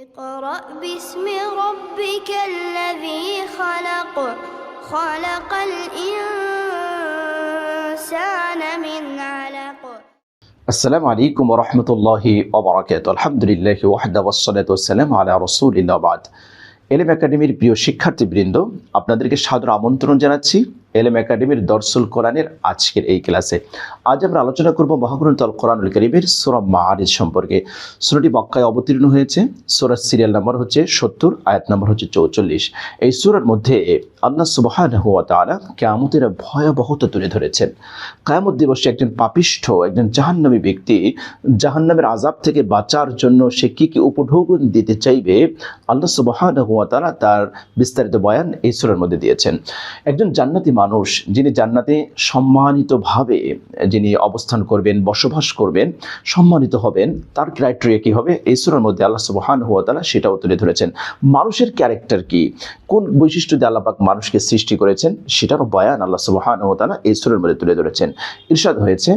اقرأ باسم ربك الذي خلق خلق الإنسان من علق আসসালামু আলাইকুম ওয়া রাহমাতুল্লাহি ওয়া বারাকাতুহু আলহামদুলিল্লাহি ওয়াহদাহু ওয়াসসালাতু ওয়াসসালামু আলা রাসূলিল্লাহ বাদ। এলেম একাডেমির প্রিয় শিক্ষার্থীবৃন্দ, আপনাদেরকে সাদর আমন্ত্রণ জানাচ্ছি এলেম একাডেমির দরসুল কোরআনের আজকের এই ক্লাসে। আজ আমরা আলোচনা করব মহাগ্রন্থ আল কোরআনুল কারীমের সূরা মাআরিজ সম্পর্কে। সূরাটি মক্কায় অবতীর্ণ হয়েছে। সূরার সিরিয়াল নাম্বার হচ্ছে ৭০, আয়াত নাম্বার হচ্ছে ৪৪। এই সূরার মধ্যে আল্লাহ সুবহানাহু ওয়া তাআলা কিয়ামতের ভয়াবহতা তুলে ধরেছেন। কিয়ামত দিবসে একজন পাপিষ্ঠ, একজন জাহান্নামী ব্যক্তি জাহান্নামের আযাব থেকে বাঁচার জন্য সে কি উপঢৌকন দিতে চাইবে, আল্লাহ সুবহানাহু ওয়া তাআলা তার বিস্তারিত বয়ান এই সূরার মধ্যে দিয়েছেন। একজন জান্নাতি মানুষ, যিনি জান্নাতে সম্মানিতভাবে যিনি অবস্থান করবেন, বসবাস করবেন, সম্মানিত হবেন, তার ক্রাইটেরিয়া কি হবে এই সূরার মধ্যে আল্লাহ সুবহানাহু ওয়া তাআলা সেটাও তুলে ধরেছেন। মানুষের ক্যারেক্টার কি, কোন বৈশিষ্ট্য দিয়ে আল্লাহ পাক মানুষকে সৃষ্টি করেছেন সেটারও বয়ান আল্লাহ সুবহানাহু ওয়া তাআলা এই সূরার মধ্যে তুলে ধরেছেন। ইরশাদ হয়েছে,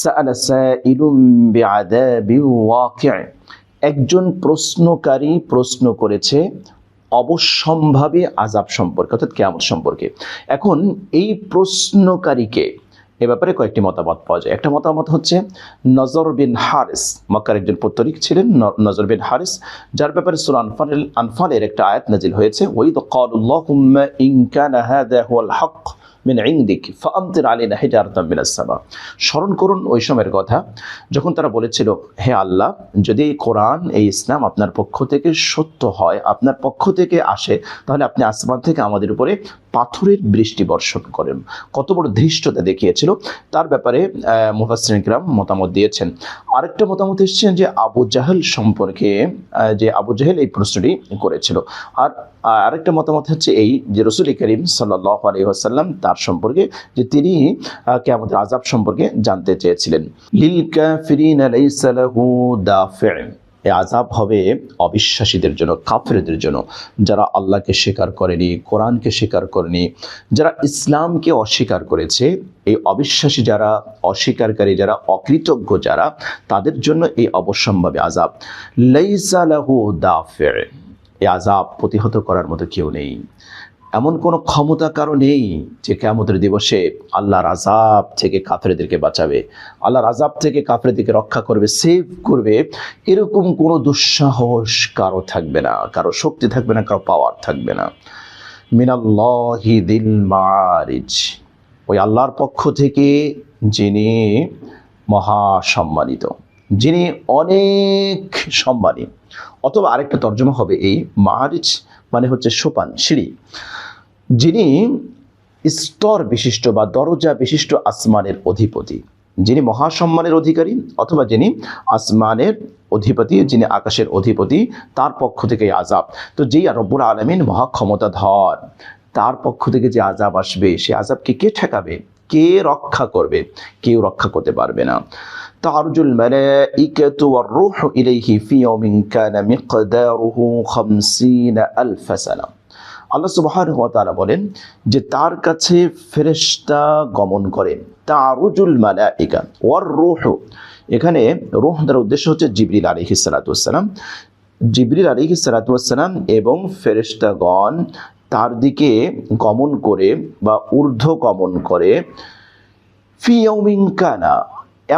সাআলা সাইলুম বিআযাবিন ওয়াকি', একজন প্রশ্নকারী প্রশ্ন করেছে অবশ্যম্ভাবী আযাব সম্পর্কে, অর্থাৎ কিয়ামত সম্পর্কে। এখন এই প্রশ্নকারীকে এ ব্যাপারে কয়েকটি মতামত পাওয়া যায়। একটা মতামত হচ্ছে নজর বিন হারিস, মক্কার একজন পত্তলিক ছিলেন নজর বিন হারিস, যার ব্যাপারে সূরা আনফালের একটা আয়াত নাজিল হয়েছে, ওয়াইদ ক্বালুল্লাহুম্মা ইন কানা হাযা হুয়াল হক মিন ইনদিক ফাআমতির আলাইনা হিজারাতাম মিনাস সামা। স্মরণ করুন ওই সময়ের কথা যখন তারা বলেছিল, হে আল্লাহ, যদি এই কোরআন, এই ইসলাম আপনার পক্ষ থেকে সত্য হয়, আপনার পক্ষ থেকে আসে, তাহলে আপনি আসমান থেকে আমাদের উপরে পাথরের বৃষ্টি বর্ষণ করেন। কত বড় ধৃষ্টতা দেখিয়েছিল তার ব্যাপারে মুফাসসিরিন কিরাম মতামত দিয়েছেন। আরেকটা মতামত এসেছেন যে আবু জাহেল সম্পর্কে, যে আবু জাহেল এই প্রশ্নটি করেছিল। আর আরেকটা মতামত হচ্ছে এই যে রাসূল করিম সাল্লাল্লাহু আলাইহি ওয়াসাল্লাম তার সম্পর্কে, যে তিনি কিয়ামতের আযাব সম্পর্কে জানতে চেয়েছিলেন। লিল কাফিরিনা লাইসা লাহু দাফি', এই আযাব হবে অবিশ্বাসীদের জন্য, কাফেরদের জন্য, যারা আল্লাহকে স্বীকার করেনি, কোরআনকে স্বীকার করেনি, যারা ইসলামকে অস্বীকার করেছে। এই অবিশ্বাসী যারা, অস্বীকারী যারা, অকৃতজ্ঞ যারা, তাদের জন্য এই অবশ্যম্ভাবী আযাব। লাইসা লাহু দাফি', এই আযাব প্রতিহত করার মতো কেউ নেই, এমন কোনো ক্ষমতা কারো নেই যে কিয়ামতের দিবসে আল্লাহর আযাব থেকে কাফেরদেরকে বাঁচাবে, আল্লাহর আযাব থেকে কাফেরদেরকে রক্ষা করবে, সেভ করবে। এরকম কোনো দুঃসাহস কারো থাকবে না, কারো শক্তি থাকবে না, কারো পাওয়ার থাকবে না। মিনাল্লাহি দিল মাআরিজ, ওই আল্লাহর পক্ষ থেকে যিনি মহাসম্মানিত, যিনি অনেক সম্মানী। অথবা আরেকটা তর্জমা হবে এই মাআরিজ মানে হচ্ছে সোপান, সিঁড়ি, যিনি স্তর বিশিষ্ট বা দরজা বিশিষ্ট আসমানের অধিপতি, যিনি মহাসম্মানের অধিকারী, অথবা যিনি আসমানের অধিপতি, যিনি আকাশের অধিপতি, তার পক্ষ থেকে আযাব। তো যেই রব্বুল আলামিন মহা ক্ষমতাধর, তার পক্ষ থেকে যে আযাব আসবে, সে আযাবকে কে ঠেকাবে, কে রক্ষা করবে? কেউ রক্ষা করতে পারবে না। তারজুল মালাইকাতু ওয়ার রূহু ইলাইহি ফি ইয়াউমিন কানা মিকদারুহু ৫০,০০০ সানা। আল্লাহ সুবহানাহু ওয়া তাআলা বলেন যে তার কাছে ফেরেশতা গমন করেন। তারজুল মালাইকা ওয়ার রূহু, এখানে রূহ দ্বারা উদ্দেশ্য হচ্ছে জিবরিল আলাইহিস সালাতু ওয়াস সালাম। জিবরিল আলাইহিস সালাতু ওয়াস সালাম এবং ফেরেশতাগণ তার দিকে গমন করে বা ঊর্ধ্ব গমন করে, ফি ইয়াউমিন কানা,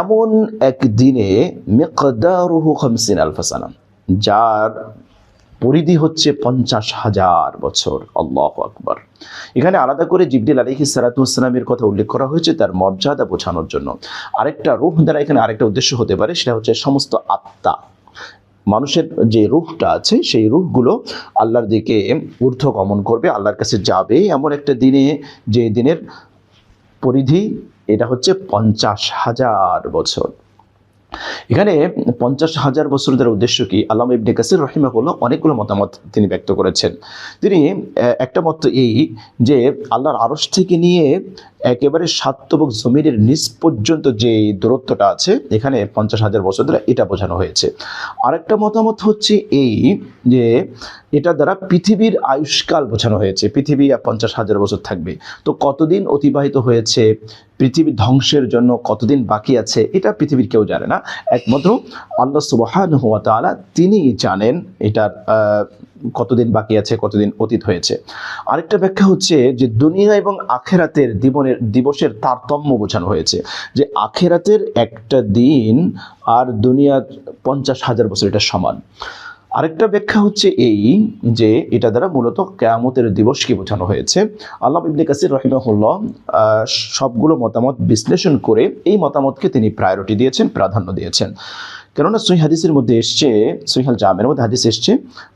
এমন এক দিনে, মিকদারুহু ৫০,০০০ সানা, যার পরিধি হচ্ছে ৫০,০০০ বছর। আল্লাহু আকবার। এখানে আলাদা করে জিবরিল আলাইহিস সালাতু ওয়াস সালামের কথা উল্লেখ করা হয়েছে তার মর্যাদা বোঝানোর জন্য। আরেকটা রূহ দ্বারা এখানে আরেকটা উদ্দেশ্য হতে পারে, সেটা হচ্ছে সমস্ত আত্মা, মানুষের যে রূহটা আছে সেই রূহগুলো আল্লাহর দিকে ঊর্ধ্ব গমন করবে, আল্লাহর কাছে যাবে এমন একটা দিনে, যে দিনের পরিধি এটা হচ্ছে ৫০,০০০ বছর। এখানে ৫০,০০০ বছর দ্বারা উদ্দেশ্য কি? আল্লামা ইবনে কাসির রাহিমাহুল্লাহ অনেকগুলো মতামত তিনি ব্যক্ত করেছেন। তিনি একটা মত এই যে আল্লাহর আরশ থেকে নিয়ে একেবারে সাতবক জমিনের নিচ পর্যন্ত যে দূরত্বটা আছে এখানে 50,000 বছর ধরে এটা বোঝানো হয়েছে। আরেকটা মতামত হচ্ছে এই যে এটা দ্বারা পৃথিবীর আয়ুষ্কাল বোঝানো হয়েছে, পৃথিবী 50,000 বছর থাকবে। তো কতদিন অতিবাহিত হয়েছে, পৃথিবী ধ্বংসের জন্য কতদিন বাকি আছে, এটা পৃথিবীর কেউ জানে না, একমাত্র আল্লাহ সুবহানাহু ওয়া তাআলা তিনি জানেন এটার কতদিন বাকি আছে, কতদিন অতীত হয়েছে। আরেকটা ব্যাখ্যা হচ্ছে যে দুনিয়া এবং আখেরাতের দিবসের তারতম্য বোঝানো হয়েছে, যে আখেরাতের একটা দিন আর দুনিয়ার 50,000 বছর এটা সমান। আরেকটা ব্যাখ্যা হচ্ছে এই যে এটা দ্বারা মূলত কিয়ামতের দিবসকে বোঝানো হয়েছে। আল্লামা ইবনে কাসির রাহিমাহুল্লাহ সবগুলো মতামত বিশ্লেষণ করে এই মতামতকে তিনি প্রায়োরিটি দিয়েছেন, প্রাধান্য দিয়েছেন। কেননা সহিহ হাদিসের মধ্যে এসছে, সহিহ আল জামের মধ্যে হাদিস এসছে,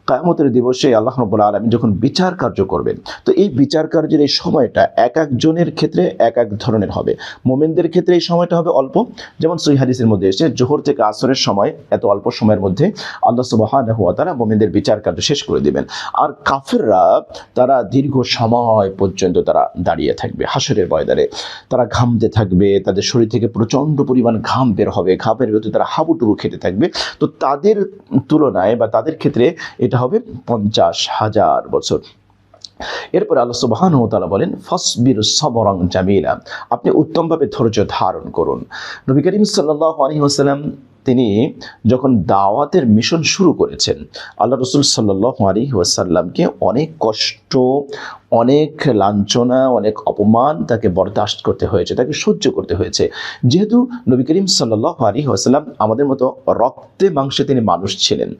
কিয়ামতের দিবসে আল্লাহ রাব্বুল আলামিন যখন বিচার কার্য করবেন, তো এই বিচার কার্যের এই সময়টা এক একজনের ক্ষেত্রে এক এক ধরনের হবে। মুমিনদের ক্ষেত্রে এই সময়টা হবে অল্প, যেমন সহিহ হাদিসের মধ্যে এসছে জোহর থেকে আসরের সময়, এত অল্প সময়ের মধ্যে আল্লাহ সুবহানাহু ওয়া তাআলা মুমিনদের বিচার কার্য শেষ করে দিবেন। আর কাফেররা তারা দীর্ঘ সময় পর্যন্ত তারা দাঁড়িয়ে থাকবে হাসরের ময়দানে, তারা ঘামতে থাকবে, তাদের শরীর থেকে প্রচণ্ড পরিমাণ ঘাম বের হবে, ঘামের ভিতরে তারা হাবুডুবু খেতে থাকবে। তো তাদের তুলনায় বা তাদের ক্ষেত্রে এটা হবে 50,000 বছর। এরপরে আল্লাহ সুবহানাহু ওয়া তাআলা বলেন ফাসবির সাবরান জামিলা, আপনি উত্তমভাবে ধৈর্য ধারণ করুন। নবী করিম সাল্লাল্লাহু আলাইহি ওয়াসাল্লাম তিনি যখন দাওয়াতের মিশন শুরু করেছেন, আল্লাহ রাসূল সাল্লাল্লাহু আলাইহি ওয়াসাল্লামকে অনেক কষ্ট, অনেক লাঞ্ছনা, অনেক অপমান তাকে বরদাস্ত করতে হয়েছে, তাকে সহ্য করতে হয়েছে। যেহেতু নবী করিম সাল্লাল্লাহু আলাইহি ওয়াসাল্লাম আমাদের মতো রক্তে মাংসে তিনি মানুষ ছিলেন,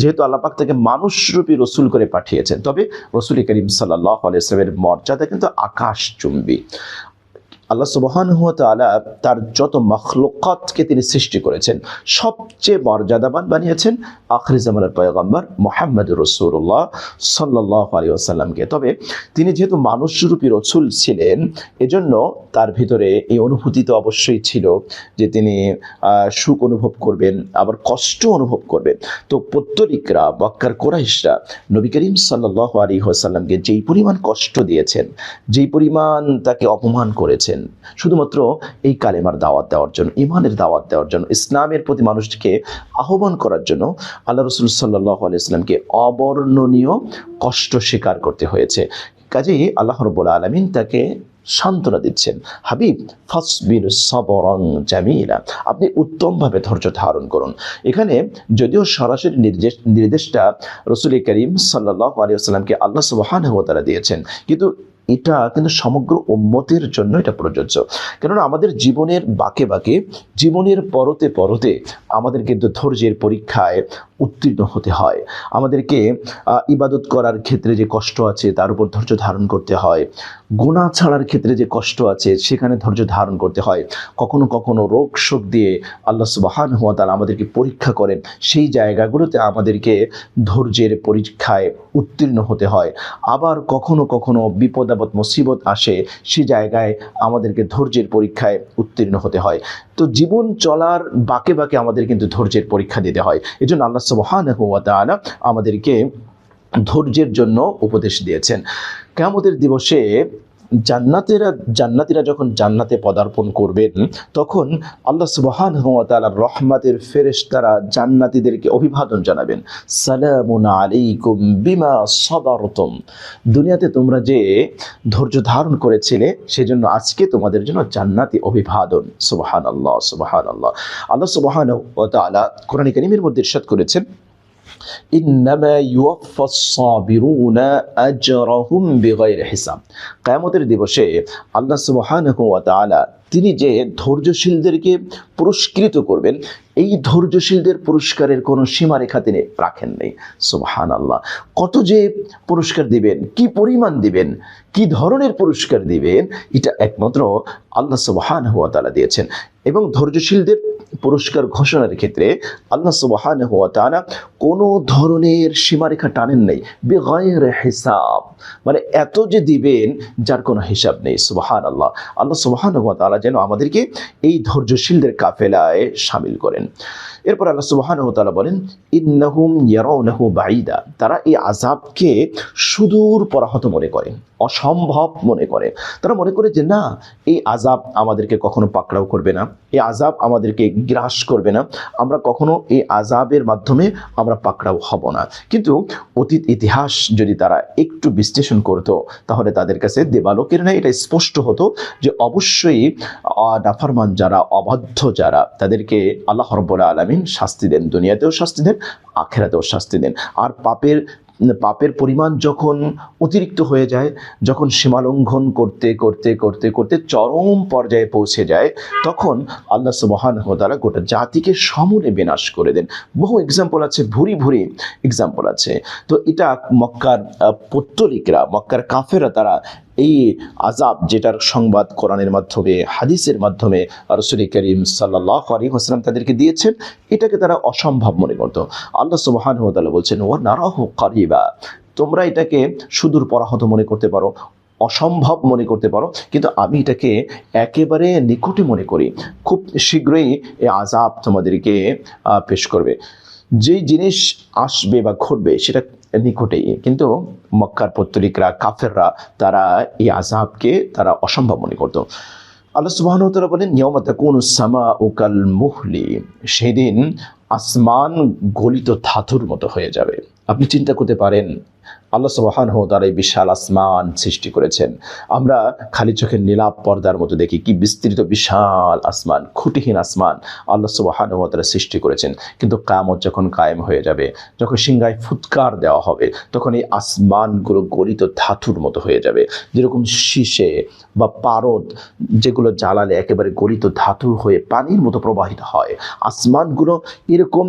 যেহেতু আল্লাহ পাক তাকে মানুষরূপী রসুল করে পাঠিয়েছেন, তবে রসুল করিম সাল্লাল্লাহু আলাইহি ওয়াসাল্লামের মর্যাদা কিন্তু আকাশচুম্বী। আল্লাহ সুবহানাহু ওয়া তাআলা তার যত মাখলুকাতকে তিনি সৃষ্টি করেছেন সবচেয়ে মর্যাদাবান বানিয়েছেন আখির জামানের পয়গম্বর মুহাম্মদুর রাসূলুল্লাহ সাল্লাল্লাহু আলাইহি ওয়াসাল্লামকে। তবে তিনি যেহেতু মানুষরূপী রাসূল ছিলেন, এজন্য তার ভিতরে এই অনুভূতি তো অবশ্যই ছিল যে তিনি সুখ অনুভব করবেন, আবার কষ্ট অনুভব করবেন। তো পত্তলিকরা, মক্কার কুরাইশরা নবী করিম সাল্লাল্লাহু আলাইহি ওয়াসাল্লামকে যেই পরিমাণ কষ্ট দিয়েছেন, যেই পরিমাণ তাকে অপমান করেছেন, শুধুমাত্র এই কালেমার দাওয়াত দেওয়ার জন্য, ইমানের দাওয়াত দেওয়ার জন্য, ইসলামের প্রতি মানুষকে আহ্বান করার জন্য আল্লাহ রাসূল সাল্লাল্লাহু আলাইহি ওয়াসাল্লামকে অবর্ণনীয় কষ্ট স্বীকার করতে হয়েছে। কাজেই আল্লাহ রাব্বুল আলামিন তাকে সান্ত্বনা দিচ্ছেন, হাবিব ফাসবির সাবরান জামিলা, আপনি উত্তমভাবে ধৈর্য ধারণ করুন। এখানে যদিও সরাসরি নির্দেশটা রাসূল করিম সাল্লাল্লাহু আলাইহি ওয়াসাল্লামকে আল্লাহ সুবহানাহু ওয়া তাআলা দিয়েছেন, কিন্তু এটা কিন্তু সমগ্র উম্মতের জন্য এটা প্রযোজ্য। কেননা আমাদের জীবনের বাঁকে বাঁকে, জীবনের পরতে পরতে আমাদের কিন্তু ধৈর্যের পরীক্ষায় উত্তীর্ণ হতে হয়। আমাদেরকে ইবাদত করার ক্ষেত্রে যে কষ্ট আছে তার উপর ধৈর্য ধারণ করতে হয়, গুনাহ ছাড়ার ক্ষেত্রে যে কষ্ট আছে সেখানে ধৈর্য ধারণ করতে হয়। কখনো কখনো রোগ শোক দিয়ে আল্লাহ সুবহানাহু ওয়া তাআলা আমাদেরকে পরীক্ষা করেন, সেই জায়গাগুলোতে আমাদেরকে ধৈর্যের পরীক্ষায় উত্তীর্ণ হতে হয়। আবার কখনো কখনো বিপদ আপদ মুসিবত আসে, সেই জায়গায় আমাদেরকে ধৈর্যের পরীক্ষায় উত্তীর্ণ হতে হয়। তো জীবন চলার বাঁকে বাঁকে আমাদের কিন্তু ধৈর্যের পরীক্ষা দিতে হয়। এজন্য আল্লাহ সুবহানাহু ওয়া তাআলা আমাদেরকে ধৈর্যের জন্য উপদেশ দিয়েছেন। কিয়ামতের দিবসে জান্নাতীরা যখন জান্নাতে পদার্পণ করবেন, তখন আল্লাহ সুবহানাহু ওয়া তাআলার রহমতের ফেরেশতারা জান্নাতীদেরকে অভিবাদন জানাবেন, সালামুন আলাইকুম বিমা সাবারতুম, দুনিয়াতে তোমরা যে ধৈর্য ধারণ করেছিলে সেজন্য আজকে তোমাদের জন্য জান্নাতি অভিবাদন। সুবহানাল্লাহ, সুবহানাল্লাহ। আল্লাহ সুবহানাহু ওয়া তাআলা কোরআন কারীমের মধ্যে ইরশাদ করেছেন, ইন্নামা ইউওয়াফাস সাবিরুনা আজরাহুম বিগাইরি হিসাব। কিয়ামতের দিবসে আল্লাহ সুবহানাহু ওয়া তাআলা তিনি যে ধৈর্যশীলদেরকে পুরস্কৃত করবেন, এই ধৈর্যশীলদের পুরস্কারের কোনো সীমারেখা তিনি রাখেন নেই। সুবহানাল্লাহ, কত যে পুরস্কার দিবেন, কি পরিমাণ দিবেন, কি ধরনের পুরস্কার দিবেন, এটা একমাত্র আল্লাহ সুবহানাহু ওয়া তাআলা দিয়েছেন। এবং ধৈর্যশীলদের পুরস্কার ঘোষণার ক্ষেত্রে আল্লাহ সুবহানাহু ওয়া তাআলা কোনো ধরনের সীমারেখা টানেন নাই, বিগাইরি হিসাব, মানে এত যে দিবেন যার কোনো হিসাব নেই। সুবহানাল্লাহ, আল্লাহ সুবহানাহু ওয়া তাআলা যেন আমাদেরকে এই ধৈর্যশীলদের কাফেলায় শামিল করেন। এরপর আল্লাহ সুবহানাহু ওয়া তাআলা বলেন, ইন্নাহুম ইয়ারাউনাহু বাঈদা, তারা এই আযাবকে সুদূর পরাহত মনে করেন। অসম্ভব মনে করে। তারা মনে করে যে না, এই আযাব আমাদেরকে কখনো পাকড়াও করবে না, এই আযাব আমাদেরকে গ্রাস করবে না, আমরা কখনো এই আযাবের মাধ্যমে আমরা পাকড়াও হব না। কিন্তু অতীত ইতিহাস যদি তারা একটু বিশ্লেষণ করত, তাহলে তাদের কাছে দেবালোকের ন্যায় এটা স্পষ্ট হতো যে অবশ্যই নাফরমান যারা, অবাধ্য যারা, তাদেরকে আল্লাহ রাব্বুল আলামিন শাস্তি দেন, দুনিয়াতেও শাস্তি দেন, আখিরাতেও শাস্তি দেন। আর পাপের পরিমাণ যখন অতিরিক্ত হয়ে যায়, যখন সীমালঙ্ঘন করতে করতে করতে করতে চরম পর্যায়ে পৌঁছে যায়, তখন আল্লাহ সুবহানাহু ওয়া তাআলা গোটা জাতিকে সমূলে বিনাশ করে দেন। বহু এক্সাম্পল আছে, ভুরি ভুরি এক্সাম্পল আছে। তো এটা মক্কার পৌত্তলিকরা, মক্কার কাফেররা, তারা এই আযাব, যেটার সংবাদ কোরআনের মাধ্যমে, হাদিসের মাধ্যমে রাসূল করিম সাল্লাল্লাহু আলাইহি ওয়াসাল্লাম তাদেরকে দিয়েছেন, এটাকে তারা অসম্ভব মনে করত। আল্লাহ সুবহানাহু ওয়া তাআলা বলছেন, ওয়া নারাহু কারিবা, তোমরা এটাকে সুদূর পরাহত মনে করতে পারো, অসম্ভব মনে করতে পারো, কিন্তু আমি এটাকে একেবারে নিকটে মনে করি। খুব শীঘ্রই এই আযাব তোমাদেরকে পেশ করবে। যেই জিনিস আসবে বা ঘটবে সেটা নিকটেই, কিন্তু মক্কার পৌত্তলিকরা, কাফেররা, তারা এই আযাবকে তারা অসম্ভব মনে করত। আল্লাহ সুবহানাহু ওয়া তাআলা বলেন, ইয়াওমা তাকুনুস সামাউ কাল মুহলি, সেদিন আসমান গলিত ধাতুর মতো হয়ে যাবে। আপনি চিন্তা করতে পারেন, আল্লাহ সুবহানাহু ওয়া তাআলা এই বিশাল আসমান সৃষ্টি করেছেন। আমরা খালি চোখের নীলাভ পর্দার মতো দেখি, কি বিস্তৃত বিশাল আসমান, খুঁটিহীন আসমান আল্লাহ সুবহানাহু ওয়া তাআলা সৃষ্টি করেছেন। কিন্তু কিয়ামত যখন কায়েম হয়ে যাবে, যখন সিংহায় ফুৎকার দেওয়া হবে, তখন এই আসমানগুলো গলিত ধাতুর মতো হয়ে যাবে। যেরকম শীষে বা পারদ, যেগুলো জ্বালালে একেবারে গলিত ধাতু হয়ে পানির মতো প্রবাহিত হয়, আসমানগুলো এরকম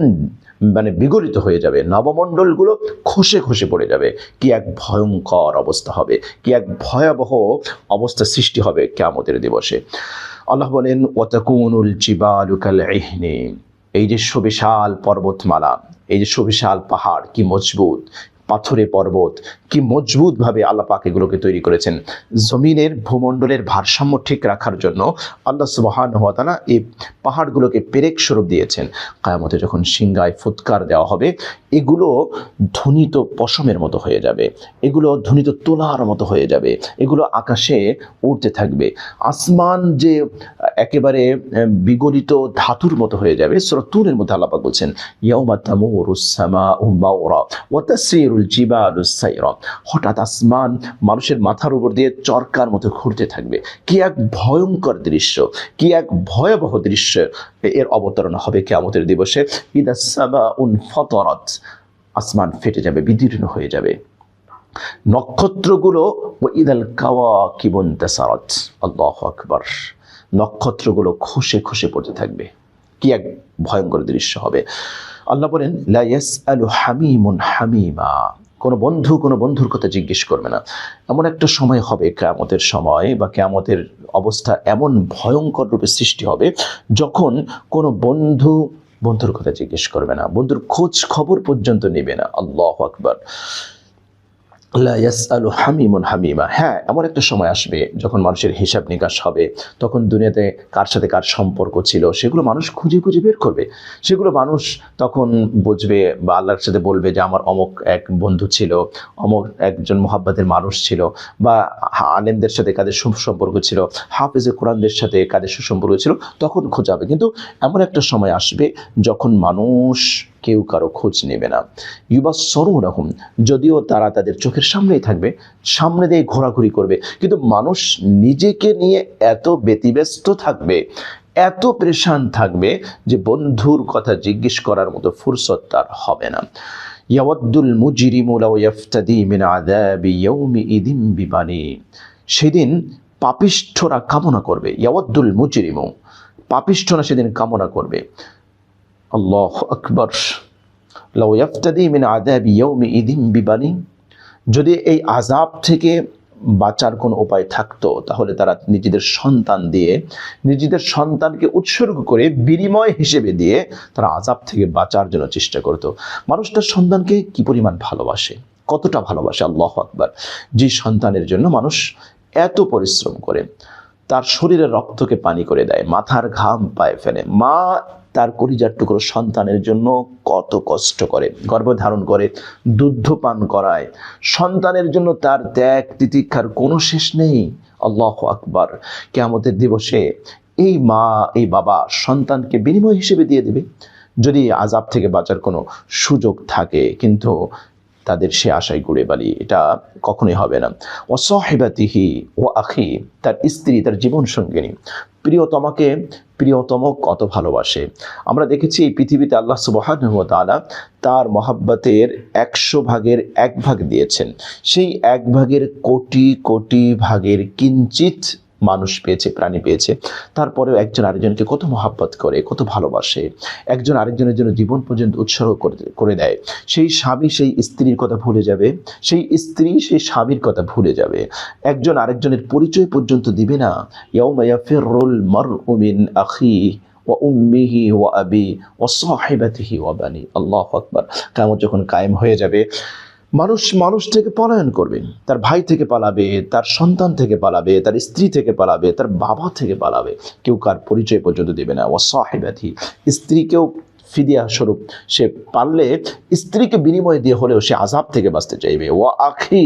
বিগলিত হয়ে যাবে, নবমণ্ডলগুলো খসে খসে পড়ে যাবে। কি এক ভয়ঙ্কর অবস্থা হবে, কি এক ভয়াবহ অবস্থা সৃষ্টি হবে কিয়ামতের দিবসে। আল্লাহ বলেন, ওয়াতাকুনুল জিবালু কাল ইহনি, এই যে সুবিশাল পর্বতমালা, এই যে সুবিশাল পাহাড়, কি মজবুত পাথরে পর্বত, কি মজবুতভাবে আল্লাহ পাক এগুলোকে তৈরি করেছেন। জমিনের ভূমণ্ডলের ভারসাম্য ঠিক রাখার জন্য আল্লাহ সুবহানাহু ওয়া তাআলা এই পাহাড়গুলোকে পেরেক স্বরূপ দিয়েছেন। কিয়ামতে যখন সিংহায় ফুৎকার দেওয়া হবে, এগুলো ধ্বনিত পশমের মতো হয়ে যাবে, এগুলো ধ্বনিত তোলার মতো হয়ে যাবে, এগুলো আকাশে উড়তে থাকবে। আসমান যে একেবারে বিগলিত ধাতুর মতো হয়ে যাবে। সূরা তুরের মধ্যে আল্লাহ পাক বলছেন, ইয়াউমা তামুরুস সামাউ মাওরা ওয়া তাসিরুল জিবালুস সাইরা, হঠাৎ আসমান মানুষের মাথার উপর দিয়ে চরকার মতো ঘুরতে থাকবে। কি এক ভয়ঙ্কর দৃশ্য, কি এক ভয়াবহ দৃশ্য এর অবতরণ হবে কিয়ামতের দিবসে। ইদাস সামাউন ফাতারাত, আসমান ফেটে যাবে, বিদীর্ণ হয়ে যাবে। নক্ষত্রগুলো, ওয়া ইদাল কাওয়াকিবুন তাসারাত, আল্লাহু আকবার, নক্ষত্রগুলো খসে খসে পড়তে থাকবে। কি এক ভয়ঙ্কর দৃশ্য হবে। আল্লাহ বলেন, লা ইয়াসআলু হামিমুন হামিমা, কোনো বন্ধু কোনো বন্ধুর কথা জিজ্ঞেস করবে না। এমন একটা সময় হবে কিয়ামতের সময়, বা কিয়ামতের অবস্থা এমন ভয়ঙ্কর রূপে সৃষ্টি হবে, যখন কোনো বন্ধু বন্ধুর কথা জিজ্ঞেস করবে না, বন্ধুর খোঁজ খবর পর্যন্ত নেবে না। আল্লাহু আকবার। লা ইয়াসআলু হামিমুন হামিমা, হ্যাঁ, এমন একটা সময় আসবে যখন মানুষের হিসাব নিকাশ হবে। তখন দুনিয়াতে কার সাথে কার সম্পর্ক ছিল সেগুলো মানুষ খুঁজে খুঁজে বের করবে। সেগুলো মানুষ তখন বুঝবে, বা আল্লাহর সাথে বলবে যে আমার অমুক এক বন্ধু ছিল, অমুক একজন মুহাব্বতের মানুষ ছিল, বা আলেমদের সাথে কাদের সুসম্পর্ক ছিল, হাফেজে কোরআনদের সাথে কাদের সুসম্পর্ক ছিল, তখন খোঁজাবে। কিন্তু এমন একটা সময় আসবে যখন মানুষ কেউ কারো খোঁজ নেবে না। ইউবাসসিরুনহুম, যদিও তারা তাদের চোখের সামনেই থাকবে, সামনে দিয়ে ঘোরাঘুরি করবে, কিন্তু মানুষ নিজেকে নিয়ে এত ব্যতিব্যস্ত থাকবে, এত পেরেশান থাকবে যে বন্ধুর কথা জিজ্ঞেস করার মতো ফুরসত তার হবে না। ইয়াওয়াদ্দুল মুজরিমু লাউ ইফতাদি মিন আযাবি ইয়াউমিইদিন বিবানি, সেদিন পাপিষ্ঠরা কামনা করবে। ইয়াওয়াদ্দুল মুজরিমু, পাপিষ্ঠরা সেদিন কামনা করবে। আল্লাহু আকবার। লাউ ইফতাদি মিন আযাবি ইয়াউমিইদিন বিবানি, যদি এই আযাব থেকে বাঁচার কোনো উপায় থাকতো, তাহলে তারা নিজেদের সন্তান দিয়ে, নিজেদের সন্তানকে উৎসর্গ করে বিনিময় হিসেবে দিয়ে তারা আযাব থেকে বাঁচার জন্য চেষ্টা করত। মানুষ তার সন্তানকে কি পরিমাণ ভালোবাসে, কতটা ভালোবাসে। আল্লাহু আকবার। যে সন্তানের জন্য মানুষ এত পরিশ্রম করে, তার শরীরের রক্তকে পানি করে দেয়, মাথার ঘাম পায়ে ফেলে। মা তার কলিজার টুকরো সন্তানের জন্য কত কষ্ট করে, গর্ভধারণ করে, দুগ্ধ পান করায়। সন্তানের জন্য তার ত্যাগ তিতিক্ষার কোনো শেষ নেই। আল্লাহু আকবার। কিয়ামতের দিবসে এই মা এই বাবা সন্তানকে বিনিময় হিসেবে দিয়ে দেবে যদি আযাব থেকে বাঁচার কোনো সুযোগ থাকে, কিন্তু তাদের সে আশায় ঘুরে বালি, এটা কখনোই হবে না। ও সাহিবাতিহি ও আখি, তার স্ত্রী, তার জীবন সঙ্গিনী, প্রিয়তমাকে প্রিয়তম কত ভালোবাসে। আমরা দেখেছি এই পৃথিবীতে আল্লাহ সুবহানাহু ওয়া তাআলা তার মহাব্বতের 100 ভাগের 1 ভাগ দিয়েছেন। সেই 1 ভাগের কোটি কোটি ভাগের কিঞ্চিত মানুষ পেয়েছে, প্রাণী পেয়েছে। তারপরেও একজন আরেকজনকে কত মহাব্বত করে, কত ভালোবাসে, একজন আরেকজনের জন্য জীবন পর্যন্ত উৎসর্গ করে দেয়। সেই স্বামী সেই স্ত্রীর কথা ভুলে যাবে, সেই স্ত্রী সেই স্বামীর কথা ভুলে যাবে, একজন আরেকজনের পরিচয় পর্যন্ত দিবে না। ইয়াউমা ইয়াফিরুল মারউ মিন আখিহি ওয়া উম্মিহি ওয়া আবি ওয়া সাহিবাতিহি ওয়া বানি। আল্লাহু আকবার। কিয়ামত যখন কায়েম হয়ে যাবে, মানুষ থেকে পলায়ন করবে, তার ভাই থেকে পালাবে, তার সন্তান থেকে পালাবে, তার স্ত্রী থেকে পালাবে, তার বাবা থেকে পালাবে, কেউ কার পরিচয় পর্যন্ত দেবে না। ওয়া সাহিবাতি, স্ত্রীকেও ফিদিয়া স্বরূপ সে পারলে স্ত্রীকে বিনিময় দিয়ে হলেও সে আযাব থেকে বাঁচতে চাইবে। ওয়া আখি,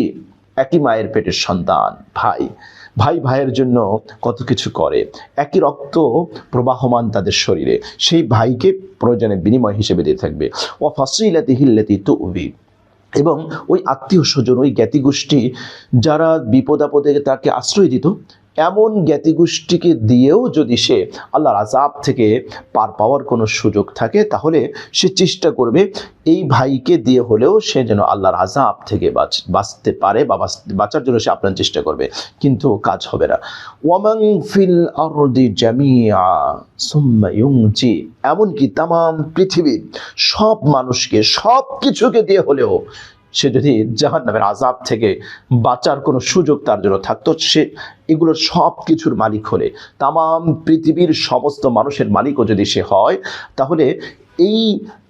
একই মায়ের পেটের সন্তান, ভাই ভাইয়ের জন্য কত কিছু করে, একই রক্ত প্রবাহমান তাদের শরীরে, সেই ভাইকে প্রয়োজনে বিনিময় হিসেবে দিয়ে থাকবে। ওয়া ফাসিলাতিহিল্লাতি তুবি, এবং ওই আত্মীয় স্বজন, ওই জ্ঞাতিগোষ্ঠী যারা বিপদ আপদে তাকে আশ্রয় দিত, এমন জ্ঞাতিগোষ্ঠীকে দিয়েও যদি সে আল্লাহর আযাব থেকে পার পাওয়ার কোনো সুযোগ থাকে, তাহলে সে চেষ্টা করবে এই ভাইকে দিয়ে হলেও সে যেন আল্লাহর আযাব থেকে বাঁচতে পারে, বা বাঁচার জন্য সে আপ্রাণ চেষ্টা করবে, কিন্তু কাজ হবে না। ওয়ামান ফিল আরদি জামিআ সুম্মা ইউনজি, এমনকি তামাম পৃথিবীর সব মানুষকে, সব কিছুকে দিয়ে হলেও সে যদি জাহান্নামের আযাব থেকে বাঁচার কোনো সুযোগ তার জন্য থাকতো, সে এগুলোর সব কিছুর মালিক হলে, তামাম পৃথিবীর সমস্ত মানুষের মালিকও যদি সে হয়, তাহলে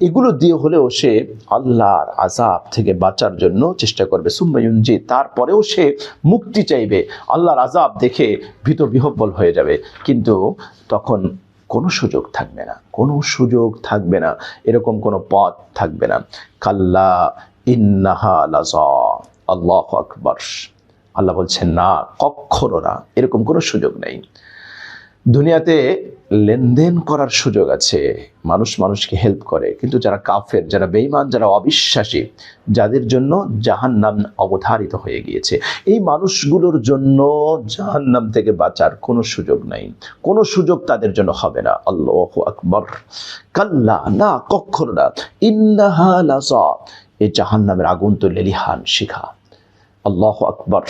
এগুলো দিয়ে হলেও সে আল্লাহর আযাব থেকে বাঁচার জন্য চেষ্টা করবে। সুম্মা ইউনজি, তারপরেও সে মুক্তি চাইবে, আল্লাহর আযাব দেখে ভীত বিহ্বল হয়ে যাবে, কিন্তু তখন কোনো সুযোগ থাকবে না, কোনো সুযোগ থাকবে না, এরকম কোনো পথ থাকবে না। কাল্লা ইন্নাহা লাযা, আল্লাহু আকবার। আল্লাহ বলছেন না, কখনো না, এরকম কোনো সুযোগ নেই। দুনিয়াতে লেনদেন করার সুযোগ আছে, মানুষ মানুষকে হেল্প করে, কিন্তু যারা কাফের, যারা বেঈমান, যারা অবিশ্বাসী, যাদের জন্য জাহান্নাম অবধারিত হয়ে গিয়েছে, এই মানুষগুলোর জন্য জাহান্নাম থেকে বাঁচার কোনো সুযোগ নাই, কোনো সুযোগ তাদের জন্য হবে না। আল্লাহু আকবার। কাল্লা, না, কখনো না। ইন্নাহা লাযা, এই জাহান্নামের আগুন তো লেলিহান শিখা। আল্লাহু আকবার।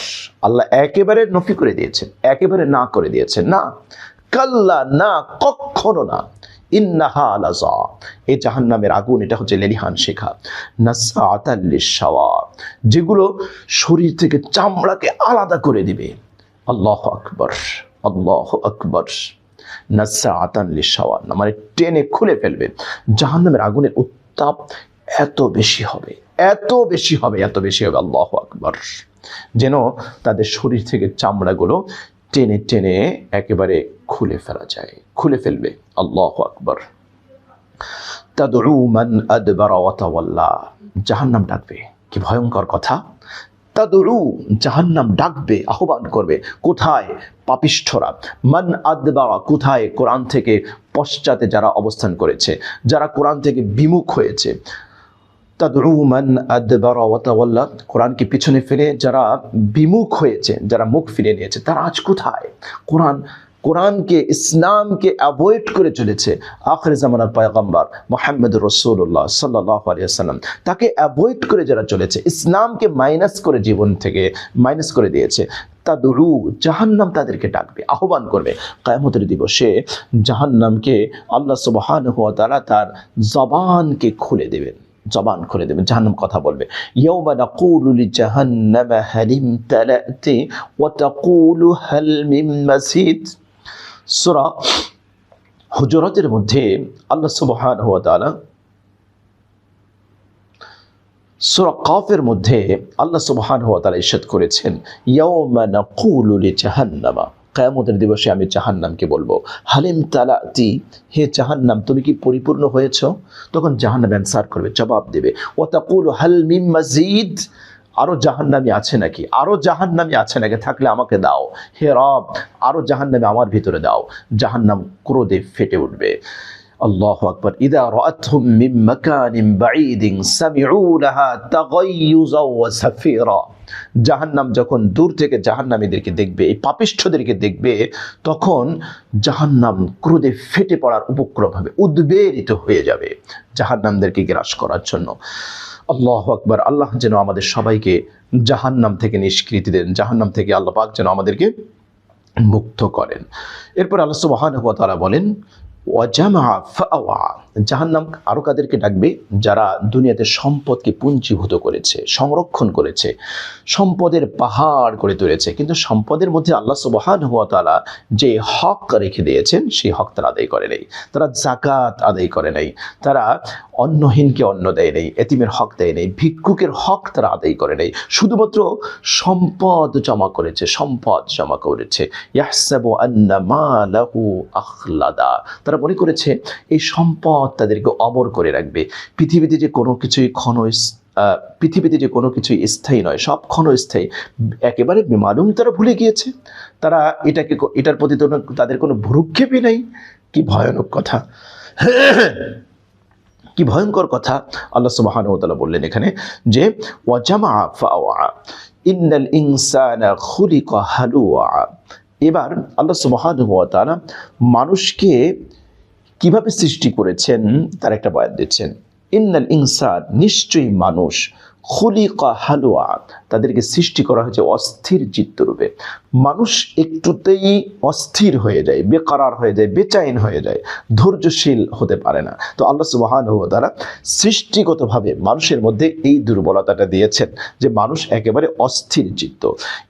আল্লাহ একেবারে নফি করে দিয়েছেন, একেবারে না করে দিয়েছেন। না, কাল্লা, না, কখনো না। ইন্নাহা লাযা, এই জাহান্নামের আগুন, এটা হচ্ছে লেলিহান শিখা। নাসআতাল লিশাওয়া, যেগুলো শরীর থেকে চামড়াকে আলাদা করে দিবে। আল্লাহু আকবার, আল্লাহু আকবার। নাসআতান লিশাওয়া, মানে টেনে খুলে ফেলবে। জাহান্নামের আগুনের উত্তাপ এত বেশি হবে, এত বেশি হবে, এত বেশি হবে, আল্লাহু আকবার, যেন তাদের শরীর থেকে চামড়াগুলো টেনে টেনে একেবারে খুলে ফেলা যায়, খুলে ফেলবে। আল্লাহু আকবার। তাদউ মান আদবারা ওয়া তাওয়াল্লা, জাহান্নাম ডাকবে। কি ভয়ঙ্কর কথা! তাদউ, জাহান্নাম ডাকবে, আহ্বান করবে। কোথায়? পাপিষ্ঠরা। মান আদবারা, কোথায়? কোরআন থেকে পশ্চাতে যারা অবস্থান করেছে, যারা কোরআন থেকে বিমুখ হয়েছে। তাদউ মান আদবারা ওয়া তাওয়াল্লা, কোরআনকে পিছনে ফেলে যারা বিমুখ হয়েছে, যারা মুখ ফিরে নিয়েছে, তারা আজ কোথায়? কোরআনকে, ইসলামকে অ্যাভয়েড করে চলেছে। আখির জামানার পয়গম্বর মুহাম্মদুর রাসূলুল্লাহ সাল্লাল্লাহু আলাইহি ওয়াসাল্লাম, তাকে অ্যাভয়েড করে যারা চলেছে, ইসলামকে মাইনাস করে, জীবন থেকে মাইনাস করে দিয়েছে, তাদউ, জাহান্নাম তাদেরকে ডাকবে, আহ্বান করবে। কিয়ামতের দিবসে জাহান্নামকে আল্লাহ সুবহানাহু ওয়া তাআলা তার জবানকে খুলে দেবেন, জবান খুলে দেবেন। জাহান্নাম কথা বলবে। ইয়াউমা নাকুলু লিজাহান্নামা হাল ইমতালাতি ওয়া তাকুলু হাল মিন মাসিদ। সূরা হুজুরাতের মধ্যে আল্লাহ সুবহানাহু ওয়া তাআলা, সূরা কাফের মধ্যে আল্লাহ সুবহানাহু ওয়া তাআলা ইরশাদ করেছেন, ইয়াউমা নাকুলু লিজাহান্নামা, কিয়ামতের দিবসে আমি জাহান্নামকে বলবো, হালিম তালাতি, হে জাহান্নাম তুমি কি পরিপূর্ণ হয়েছ? তখন জাহান্নাম অ্যানসার করবে, জবাব দেবে, ওয়া তাকুলু হাল মিন মাজিদ, আরো জাহান্নামী আছে নাকি, আরো জাহান্নামী আছে নাকি, থাকলে আমাকে দাও, হে রব আরো জাহান্নামী আমার ভিতরে দাও। জাহান্নাম ক্রোধে ফেটে উঠবে। আল্লাহু আকবার। ইদা রাআতহুম মিন মাকানিন বাঈদিন সামিউ লাহা তাগাইয়ুযা ওয়া সাফীরা, জাহান্নাম যখন দূর থেকে জাহান্নামীদেরকে দেখবে, এই পাপিষ্ঠদেরকে দেখবে, তখন জাহান্নাম ক্রোধে ফেটে পড়ার উপক্রম হবে, উদ্বেলিত হয়ে যাবে জাহান্নামদেরকে গ্রাস করার জন্য। আল্লাহু আকবার। আল্লাহ যেন আমাদের সবাইকে জাহান্নাম থেকে নিষ্কৃতি দেন, জাহান্নাম থেকে আল্লাহ পাক যেন আমাদেরকে মুক্ত করেন। এরপর আল্লাহ সুবহানাহু ওয়া তাআলা বলেন, ওয়াজামা ফাআওয়া, জাহান্নাম আরো কাদেরকে ডাকবে? যারা দুনিয়াতে সম্পদকে পুঞ্জীভূত করেছে, সংরক্ষণ করেছে, সম্পদের পাহাড় করে তুলেছে, কিন্তু সম্পদের মধ্যে আল্লাহ সুবহানাহু ওয়া তাআলা যে হক রেখে দিয়েছেন সেই হক তারা আদায় করে নাই। তারা যাকাত আদায় করে নাই, তারা অন্নহীনকে অন্ন দেয় নাই, এতিমের হক দেয় নাই, ভিক্ষুকের হক তারা আদায় করে নাই, শুধুমাত্র সম্পদ জমা করেছে, সম্পদ জমা করেছে। ইয়াহসাবু আন্না মালাহু আখলাদা, তারা মনে করেছে এই সম্পদ তাদেরকে অমর করে রাখবে। পৃথিবীতে যে কোনো কিছুই স্থায়ী নয়, সব ক্ষণস্থায়ী, একেবারে বেমালুম তারা ভুলে গিয়েছে। তারা এটার প্রতি তাদের কোনো ভ্রুক্ষেপই নেই। কি ভয়ানক কথা, কি ভয়ঙ্কর কথা। আল্লাহ সুবহানাহু ওয়া তাআলা বললেন এখানে যে ওয়াজামা ফাআওয়া ইন্নাল ইনসানা খুলিকা হালুয়া। এবার আল্লাহ সুবহানাহু ওয়া তাআলা মানুষকে কিভাবে সৃষ্টি করেছেন তার একটা বয়ান দিচ্ছেন। ইন্নাল ইনসান, নিশ্চয়ই মানুষ, খুলিকা হালুয়া, তাদেরকে সৃষ্টি করা হয়েছে অস্থির চিত্তরূপে। মানুষ একটুতেই অস্থির হয়ে যায়, বেকরার হয়ে যায়, বেচাইন হয়ে যায়, ধৈর্যশীল হতে পারে না। তো আল্লাহ সুবহানাহু ওয়া তাআলা সৃষ্টিগতভাবে মানুষের মধ্যে এই দুর্বলতাটা দিয়েছেন যে মানুষ একেবারে অস্থির চিত্ত।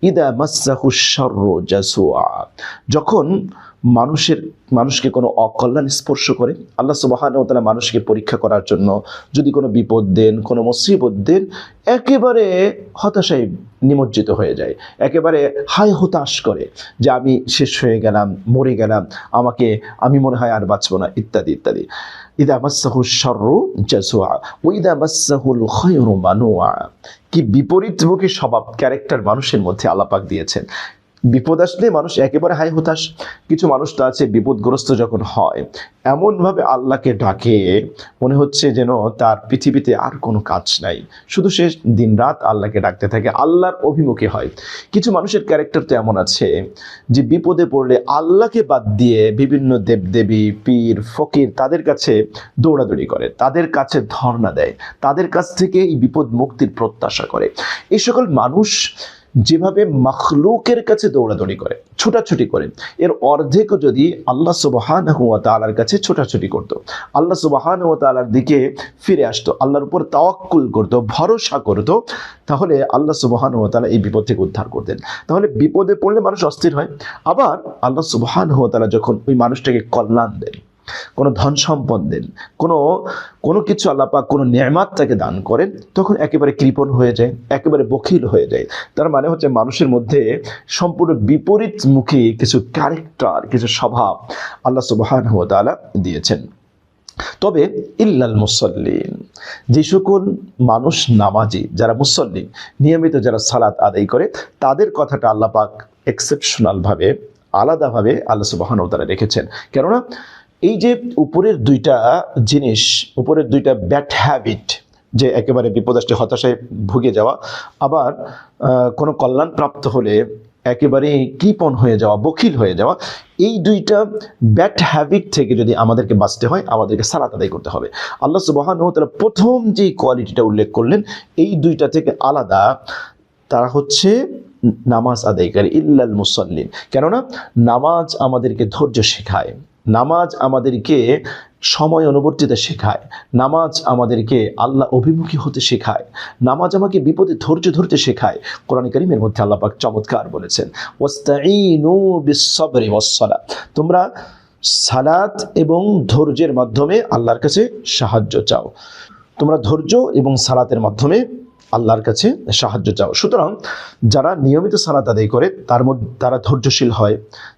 ইদা মাসসাহুশ শাররু জাসুআ, যখন মানুষকে কোনো অকল্যাণ স্পর্শ করে, আল্লাহ সুবহানাহু ওয়া তাআলা মানুষকে পরীক্ষা করার জন্য যদি কোনো বিপদ দেন, কোনো মুসিবত দেন, একেবারে হতাশায় নিমজ্জিত হয়ে যায়, একেবারে হায় হতাশ করে যে আমি শেষ হয়ে গেলাম, মরে গেলাম, আমি মনে হয় আর বাঁচবো না, ইত্যাদি ইত্যাদি। ইদা মাসসাহুশ শাররু জাসুআ ওয়া ইদা মাসসাহুল খায়রু মানুআ, কি বিপরীতমুখী স্বভাব, ক্যারেক্টার মানুষের মধ্যে আল্লাহ পাক দিয়েছেন। বিপদ আসলে মানুষ একেবারে হাই হতাশ। কিছু মানুষ তো আছে বিপদগ্রস্ত যখন হয় এমনভাবে আল্লাহকে ডাকে, মনে হচ্ছে যেন তার পৃথিবীতে আর কোনো কাজ নাই, শুধু সে দিনরাত আল্লাহকে ডাকতে থাকে, আল্লাহর অভিমুখী হয়। কিছু মানুষের ক্যারেক্টার তো এমন আছে যে বিপদে পড়লে আল্লাহকে বাদ দিয়ে বিভিন্ন দেবদেবী, পীর, ফকির, তাদের কাছে দৌড়াদৌড়ি করে, তাদের কাছে ধর্ণা দেয়, তাদের কাছ থেকে এই বিপদ মুক্তির প্রত্যাশা করে। এই সকল মানুষ যেভাবে মখলুকের কাছে দৌড়াদৌড়ি করে, ছোটাছুটি করে, এর অর্ধেকও যদি আল্লাহ সুবহানাহু ওয়া তাআলার কাছে ছোটাছুটি করত, আল্লাহ সুবহানাহু ওয়া তাআলার দিকে ফিরে আসতো, আল্লাহর উপর তাওয়াক্কুল করত, ভরসা করত, তাহলে আল্লাহ সুবহানাহু ওয়া তাআলা এই বিপদ থেকে উদ্ধার করতেন। তাহলে বিপদে পড়লে মানুষ অস্থির হয়। আবার আল্লাহ সুবহানাহু ওয়া তাআলা যখন ওই মানুষটাকে কল্যাণ দেন, কোনো ধন সম্পদ দেন, কোনো কিছু আল্লাহ পাক কোনো নেয়ামত তাকে দান করেন, তখন একেবারে কৃপণ হয়ে যায়, একেবারে বখিল হয়ে যায়। তার মানে হচ্ছে মানুষের মধ্যে সম্পূর্ণ বিপরীতমুখী কিছু ক্যারেক্টার, কিছু স্বভাব আল্লাহ সুবহানাহু ওয়া তাআলা দিয়েছেন। তবে ইল্লাল মুসাল্লিন, যে সকল মানুষ নামাজি, যারা মুসল্লি, নিয়মিত যারা সালাত আদায় করে, তাদের কথাটা আল্লাহ পাক এক্সেপশনালভাবে, আলাদাভাবে আল্লাহ সুবহানাহু ওয়া তাআলা রেখেছেন। কেননা এই যে উপরের দুইটা জিনিস, উপরের দুইটা ব্যাড হ্যাবিট, যে একেবারে বিপদ আসলে হতাশায় ভুগে যাওয়া, আবার কোনো কল্যাণ প্রাপ্ত হলে একেবারে কৃপণ হয়ে যাওয়া, বখিল হয়ে যাওয়া, এই দুইটা ব্যাড হ্যাবিট থেকে যদি আমাদেরকে বাঁচতে হয়, আমাদেরকে সালাত আদায় করতে হবে। আল্লাহ সুবহানাহু ওয়া তাআলা প্রথম যে কোয়ালিটিটা উল্লেখ করলেন, এই দুইটা থেকে আলাদা, তারা হচ্ছে নামাজ আদায়কারী, ইল্লাল মুসাল্লিন। কেননা নামাজ আমাদেরকে ধৈর্য শেখায়, নামাজ আমাদেরকে সময় অনুবর্তিতা শেখায়, নামাজ আমাদেরকে আল্লাহ অভিমুখী হতে শেখায়, নামাজ আমাকে বিপদে ধৈর্য ধরতে শেখায়। কোরআন কারীমের মধ্যে আল্লাহ পাক চমৎকার বলেছেন, ওয়াস্তাঈনু বিস-সাবরি ওয়াস-সালাত, তোমরা সালাত এবং ধৈর্যের মাধ্যমে আল্লাহর কাছে সাহায্য চাও। তোমরা ধৈর্য এবং সালাতের মাধ্যমে আল্লাহর কাছে সাহায্য চাও। সুতরাং যারা নিয়মিত সালাত আদায় করে তারা ধৈর্যশীল হয়,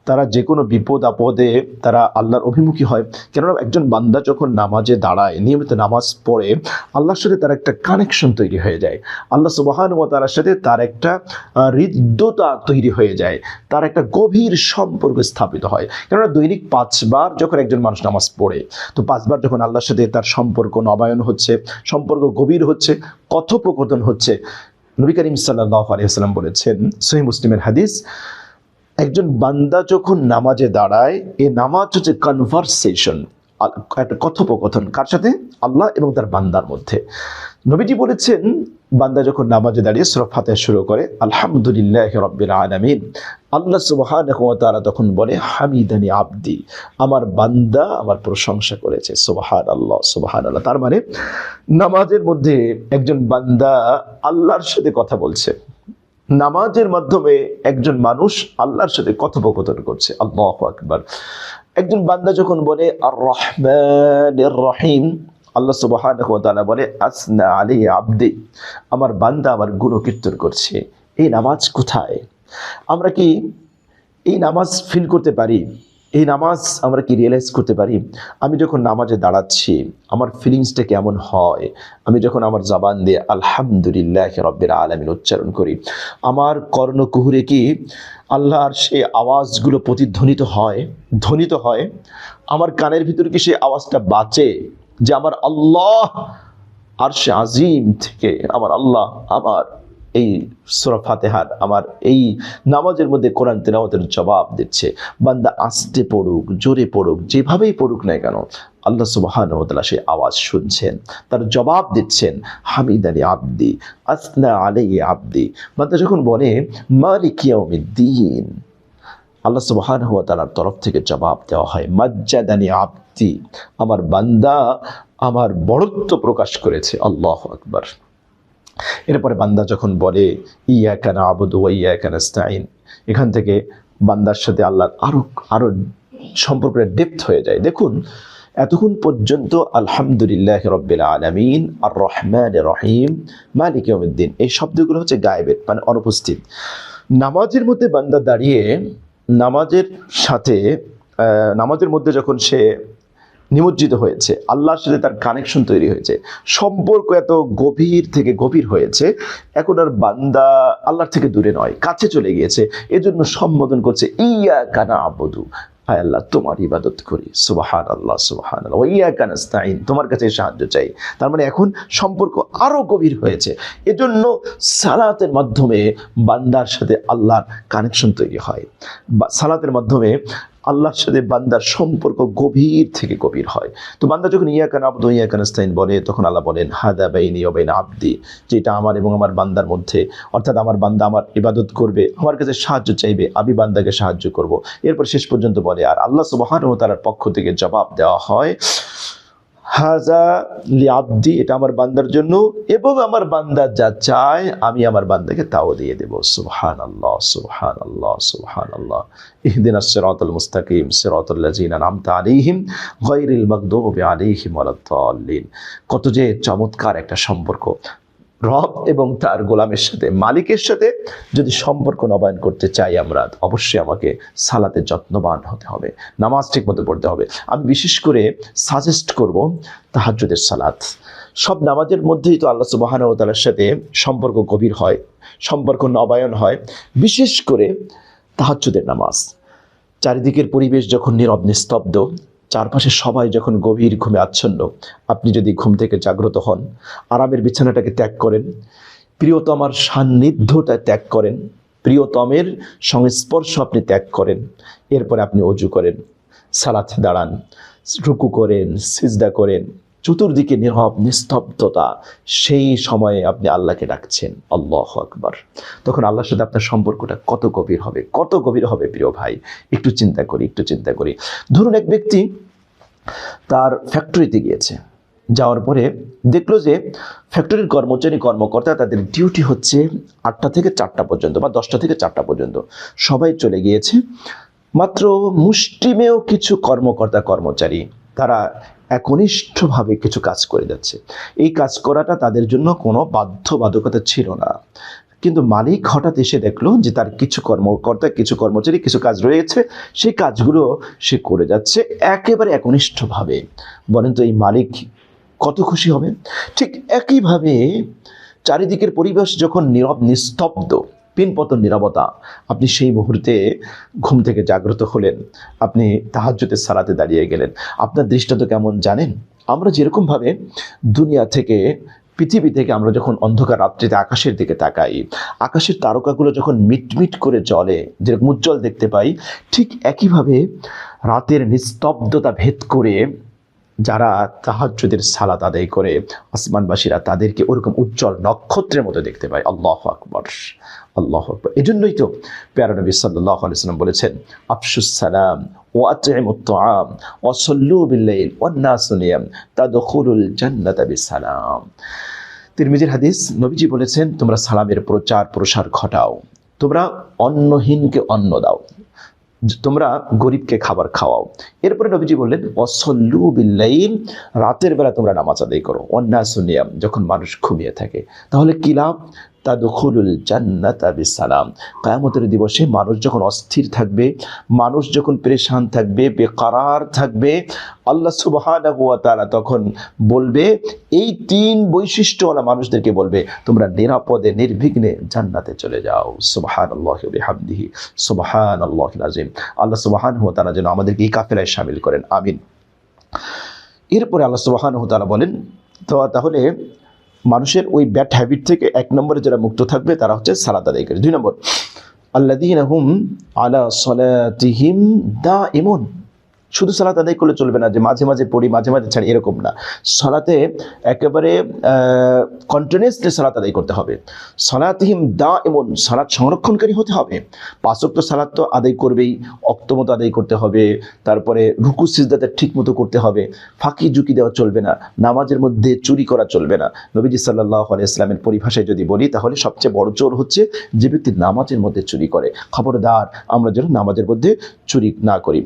তারা যে কোনো বিপদ আপদে তারা আল্লাহর অভিমুখী হয়। কেননা একজন বান্দা যখন নামাজে দাঁড়ায়, নিয়মিত নামাজ পড়ে, আল্লাহর সাথে তার একটা কানেকশন তৈরি হয়ে যায়, আল্লাহ সুবহানাহু ওয়া তাআলার সাথে তার একটা হৃদ্যতা তৈরি হয়ে যায়, তার একটা গভীর সম্পর্ক স্থাপিত হয়। কেননা দৈনিক 5 বার যখন একজন মানুষ নামাজ পড়ে, তো 5 বার যখন আল্লাহর সাথে তার সম্পর্ক নবায়ন হচ্ছে, সম্পর্ক গভীর হচ্ছে, কথোপকথন হচ্ছে। নবী করিম সাল্লাল্লাহু আলাইহি ওয়াসাল্লাম বলেছেন, সহিহ মুসলিমের হাদিস, একজন বান্দা যখন নামাজে দাঁড়ায়, এই নামাজ হচ্ছে কনভারসেশন, একটা কথোপকথন। কার সাথে? আল্লাহ এবং তার বান্দার মধ্যে। নবীজি বলেছেন, বান্দা যখন নামাজে দাঁড়িয়ে সূরা ফাতিহা শুরু করে আলহামদুলিল্লাহি রাব্বিল আলামিন, আল্লাহ সুবহানাহু ওয়া তাআলা তখন বলে হামিদানি আবদি, আমার বান্দা আমার প্রশংসা করেছে। সুবহানাল্লাহ সুবহানাল্লাহ। তার মানে নামাজের মধ্যে একজন বান্দা আল্লাহর সাথে কথা বলছে, নামাজের মাধ্যমে একজন মানুষ আল্লাহর সাথে কথোপকথন করছে। আল্লাহু আকবার। একজন বান্দা যখন বলে আর রহমানির রহিম, আল্লাহ সুবহানাহু ওয়া তাআলা বলে আসনা আলাইহি আবদি, আমার বান্দা আমার গুণকীর্তন করছে। এই নামাজ কোথায়? আমরা কি এই নামাজ ফিল করতে পারি? এই নামাজ আমরা কি রিয়েলাইজ করতে পারি? আমি যখন নামাজে দাঁড়াচ্ছি আমার ফিলিংসটা কেমন হয়? আমি যখন আমার জবান দিয়ে আলহামদুলিল্লাহি রাব্বিল আলামিন উচ্চারণ করি, আমার কর্ণকুহরে কি আল্লাহর সেই আওয়াজগুলো প্রতিধ্বনিত হয়, ধ্বনিত হয়? আমার কানের ভিতরে কি সেই আওয়াজটা বাজে যে আমার আল্লাহ আরশে আজিম থেকে আমার আল্লাহ আমার এই সূরা ফাতিহার, আমার এই নামাজের মধ্যে কোরআন তিলাওয়াতের জবাব দিচ্ছে? বান্দা আস্তে পড়ুক, জোরে পড়ুক, যেভাবেই পড়ুক না কেন, আল্লাহ সুবহানাহু ওয়া তাআলা সেই আওয়াজ শুনছেন, তার জবাব দিচ্ছেন। হামিদানি আবদি, আসনা আলাইহি আবদি। বান্দা যখন বলে মালিক ইয়াউমিদ্দিন, আল্লাহ সুবহানাহু ওয়া তাআলার তরফ থেকে জবাব দেওয়া হয় মাজ্জাদানি আবদি, আমার বান্দা আমার বড়ত্ব প্রকাশ করেছে। আল্লাহু আকবার। এরপরে বান্দা যখন বলে ইয়াকা না'বুদু ওয়া ইয়াকা নাস্তাঈন, এখান থেকে বান্দার সাথে আল্লাহর আরো সম্পর্কের ডেপথ হয়ে যায়। দেখুন, এতক্ষণ পর্যন্ত আলহামদুলিল্লাহি রাব্বিল আলামিন, আর রহমানির রহিম, মালিক ইয়াউমিদ্দিন, এই শব্দগুলো হচ্ছে গায়েবের, মানে অনুপস্থিত। নামাজের মধ্যে বান্দা দাঁড়িয়ে নামাজের সাথে নামাজের মধ্যে যখন সে নিমজ্জিত হয়েছে, আল্লাহর সাথে তার কানেকশন তৈরি হয়েছে, সম্পর্ক এত গভীর থেকে গভীর হয়েছে, এখন আর বান্দা আল্লাহর থেকে দূরে নয়, কাছে চলে গিয়েছে। এজন্য সম্বোধন করছে ইয়াকা না'বুদু, হায় আল্লাহ তোমার ইবাদত করি, সুবহানাল্লাহ সুবহানাল্লাহ, ওয়া ইয়াকা নাস্তাঈন, তোমার কাছে সাহায্য চাই। তার মানে এখন সম্পর্ক আরো গভীর হয়েছে। এজন্য সালাতের মাধ্যমে বান্দার সাথে আল্লাহর কানেকশন তৈরি হয়, সালাতের মাধ্যমে আল্লাহর সাথে বান্দার সম্পর্ক গভীর থেকে গভীর হয়। তো বান্দা যখন ইয়াকা না'বুদু ওয়া ইয়াকা নাস্তাঈন বলে, তখন আল্লাহ বলেন হাদা বাইনি ওয়া বাইনা আবদি, যেটা আমার এবং আমার বান্দার মধ্যে, অর্থাৎ আমার বান্দা আমার ইবাদত করবে, আমার কাছে সাহায্য চাইবে, আমি বান্দাকে সাহায্য করব। এরপর শেষ পর্যন্ত বলে, আর আল্লাহ সুবহানাহু ওয়া তাআলার পক্ষ থেকে জবাব দেওয়া হয় হাজা লি আবদি, এটা আমার বান্দার জন্য, এবং আমার বান্দা যা চায় আমি আমার বান্দাকে তাও দিয়ে দেব। সুবহানাল্লাহ সুবহানাল্লাহ সুবহানাল্লাহ। ইহদিনাস সিরাতাল মুস্তাকিম সিরাতাল লাযিনা আন'আমতা আলাইহিম গায়রিল মাগদুবি আলাইহিম ওয়ালাদ-দাল্লিন। কত যে চমৎকার একটা সম্পর্ক রব এবং তার গোলামের সাথে, মালিকের সাথে। যদি সম্পর্ক নবায়ন করতে চাই আমরা, অবশ্যই আমাকে সালাতে যত্নবান হতে হবে, নামাজ ঠিক মতো পড়তে হবে। আমি বিশেষ করে সাজেস্ট করব তাহাজ্জুদের সালাত। সব নামাজের মধ্যেই তো আল্লাহ সুবহানাহু ওয়া তাআলার সাথে সম্পর্ক গভীর হয়, সম্পর্ক নবায়ন হয়, বিশেষ করে তাহাজ্জুদের নামাজ। চারিদিকের পরিবেশ যখন নীরব নিস্তব্ধ, চারপাশে সবাই যখন গভীর ঘুমে আচ্ছন্ন, আপনি যদি ঘুম থেকে জাগ্রত হন, আরামের বিছানাটাকে ত্যাগ করেন, প্রিয়তমার সান্নিধ্যটা ত্যাগ করেন, প্রিয়তমের সংস্পর্শ আপনি ত্যাগ করেন, এরপরে আপনি ওযু করেন, সালাত দাঁড়ান, রুকু করেন, সিজদা করেন, চতুর্দিকে নীরব নিস্তব্ধতা, সেই সময়ে আপনি আল্লাহকে ডাকছেন আল্লাহু আকবার। তখন আল্লাহর সাথে আপনার সম্পর্কটা কত গভীর হবে, কত গভীর হবে প্রিয় ভাই। একটু চিন্তা করি। ধরুন এক ব্যক্তি তার ফ্যাক্টরিতে গিয়েছে, যাওয়ার পরে দেখলো যে ফ্যাক্টরির কর্মকর্তা তাদের ডিউটি হচ্ছে 8টা থেকে 4টা পর্যন্ত বা 10টা থেকে 4টা পর্যন্ত, সবাই চলে গিয়েছে। মাত্র মুষ্টিমেয় কিছু কর্মকর্তা কর্মচারী তারা একনিষ্ঠভাবে কিছু কাজ করে যাচ্ছে। এই কাজ করাটা তাদের জন্য কোনো বাধ্যবাধকতা ছিল না, কিন্তু মালিক হঠাৎ এসে দেখলো যে তার কিছু কর্মকর্তা, কিছু কর্মচারী কিছু কাজ রয়েছে, সেই কাজগুলো সে করে যাচ্ছে একেবারে একনিষ্ঠভাবে। বলেন তো এই মালিক কত খুশি হবে? ঠিক একইভাবে চারিদিকের পরিবেশ যখন নীরব, নিস্তব্ধ, পিনপতন নীরবতা, আপনি সেই মুহূর্তে ঘুম থেকে জাগ্রত হলেন, আপনি তাহাজ্জুদের সালাতে দাঁড়িয়ে গেলেন। আপনার দৃষ্টান্ত কেমন জানেন? আমরা যেরকমভাবে দুনিয়া থেকে, পৃথিবী থেকে আমরা যখন অন্ধকার রাত্রিতে আকাশের দিকে তাকাই, আকাশের তারকাগুলো যখন মিটমিট করে জ্বলে, যেরকম উজ্জ্বল দেখতে পাই, ঠিক একইভাবে রাতের নিস্তব্ধতা ভেদ করে যারা তাহাজ্জুদের সালাত আদায় করে আসমানবাসীরা তাদেরকে ওরকম উজ্জ্বল নক্ষত্রের মতো দেখতে পায়। আল্লাহু আকবার, আল্লাহু আকবার। এজন্যই তো প্যারা নবী সাল্লাল্লাহু আলাইহি ওয়াসাল্লাম বলেছেন, আফশুস সালাম ওয়া আতইমুত তুআম ওয়া সাল্লু বিল-লাইল ওয়ান নাসু নিয়াম তাদখুলুল জান্নাতা বিসালাম। তিরমিজির হাদিস, নবীজি বলেছেন, তোমরা সালামের প্রচার প্রসার ঘটাও, তোমরা অন্নহীনকে অন্ন দাও, তোমরা গরিবকে খাবার খাওয়াও। এরপরে নবীজি বললেন, ওয়াসল্লু বিল-লাইল, রাতের বেলা তোমরা নামাজ আদায় করো, ওয়ান নাসু নিয়াম, যখন মানুষ ঘুমিয়ে থাকে। তাহলে কি লাভ? তাদখুলুল জান্নাতা বিসালাম। কিয়ামতের দিবসে মানুষ যখন অস্থির থাকবে, মানুষ যখন পেরেশান থাকবে, বেকারার থাকবে, আল্লাহ সুবহানাহু ওয়া তাআলা তখন বলবে, এই তিন বৈশিষ্ট্যওয়ালা মানুষদেরকে বলবে, তোমরা নিরাপদে নির্বিঘ্নে জান্নাতে চলে যাও। সুবহানাল্লাহি ওয়া বিহামদিহি, সুবহানাল্লাহিল আযীম। আল্লাহ সুবহানাহু ওয়া তাআলা যেন আমাদেরকে এই কাফেলায় শামিল করেন, আমিন। এরপরে আল্লাহ সুবহানাহু ওয়া তাআলা বলেন, তাহলে মানুষের ওই ব্যাড হ্যাবিট থেকে এক নম্বরে যারা মুক্ত থাকবে তারা হচ্ছে সালাত আদায়কারী। 2 নম্বর, আল্লাযীনা হুম আলা সালাতিহিম দাঈমুন। শুধু সালাত আদায় করলে চলবে না যে মাঝে মাঝে পড়ি, মাঝে মাঝে ছাড়ি, এরকম না। সালাতে একেবারে কন্টিনিউয়াসলি সালাত আদায় করতে হবে। সালাতিহিম দাঈমুন, সালাত সংরক্ষণকারী হতে হবে। 5 ওয়াক্ত সালাত তো আদায় করবেই, ওয়াক্ত মতো আদায় করতে হবে। তারপরে রুকু সিজদাতে ঠিক মতো করতে হবে, ফাঁকি ঝুঁকি দেওয়া চলবে না, নামাজের মধ্যে চুরি করা চলবে না। নবীজি সাল্লাল্লাহু আলাইহি ওয়াসাল্লামের পরিভাষায় যদি বলি, তাহলে সবচেয়ে বড় চোর হচ্ছে যে ব্যক্তি নামাজের মধ্যে চুরি করে। খবরদার, আমরা যেন নামাজের মধ্যে চুরি না করি।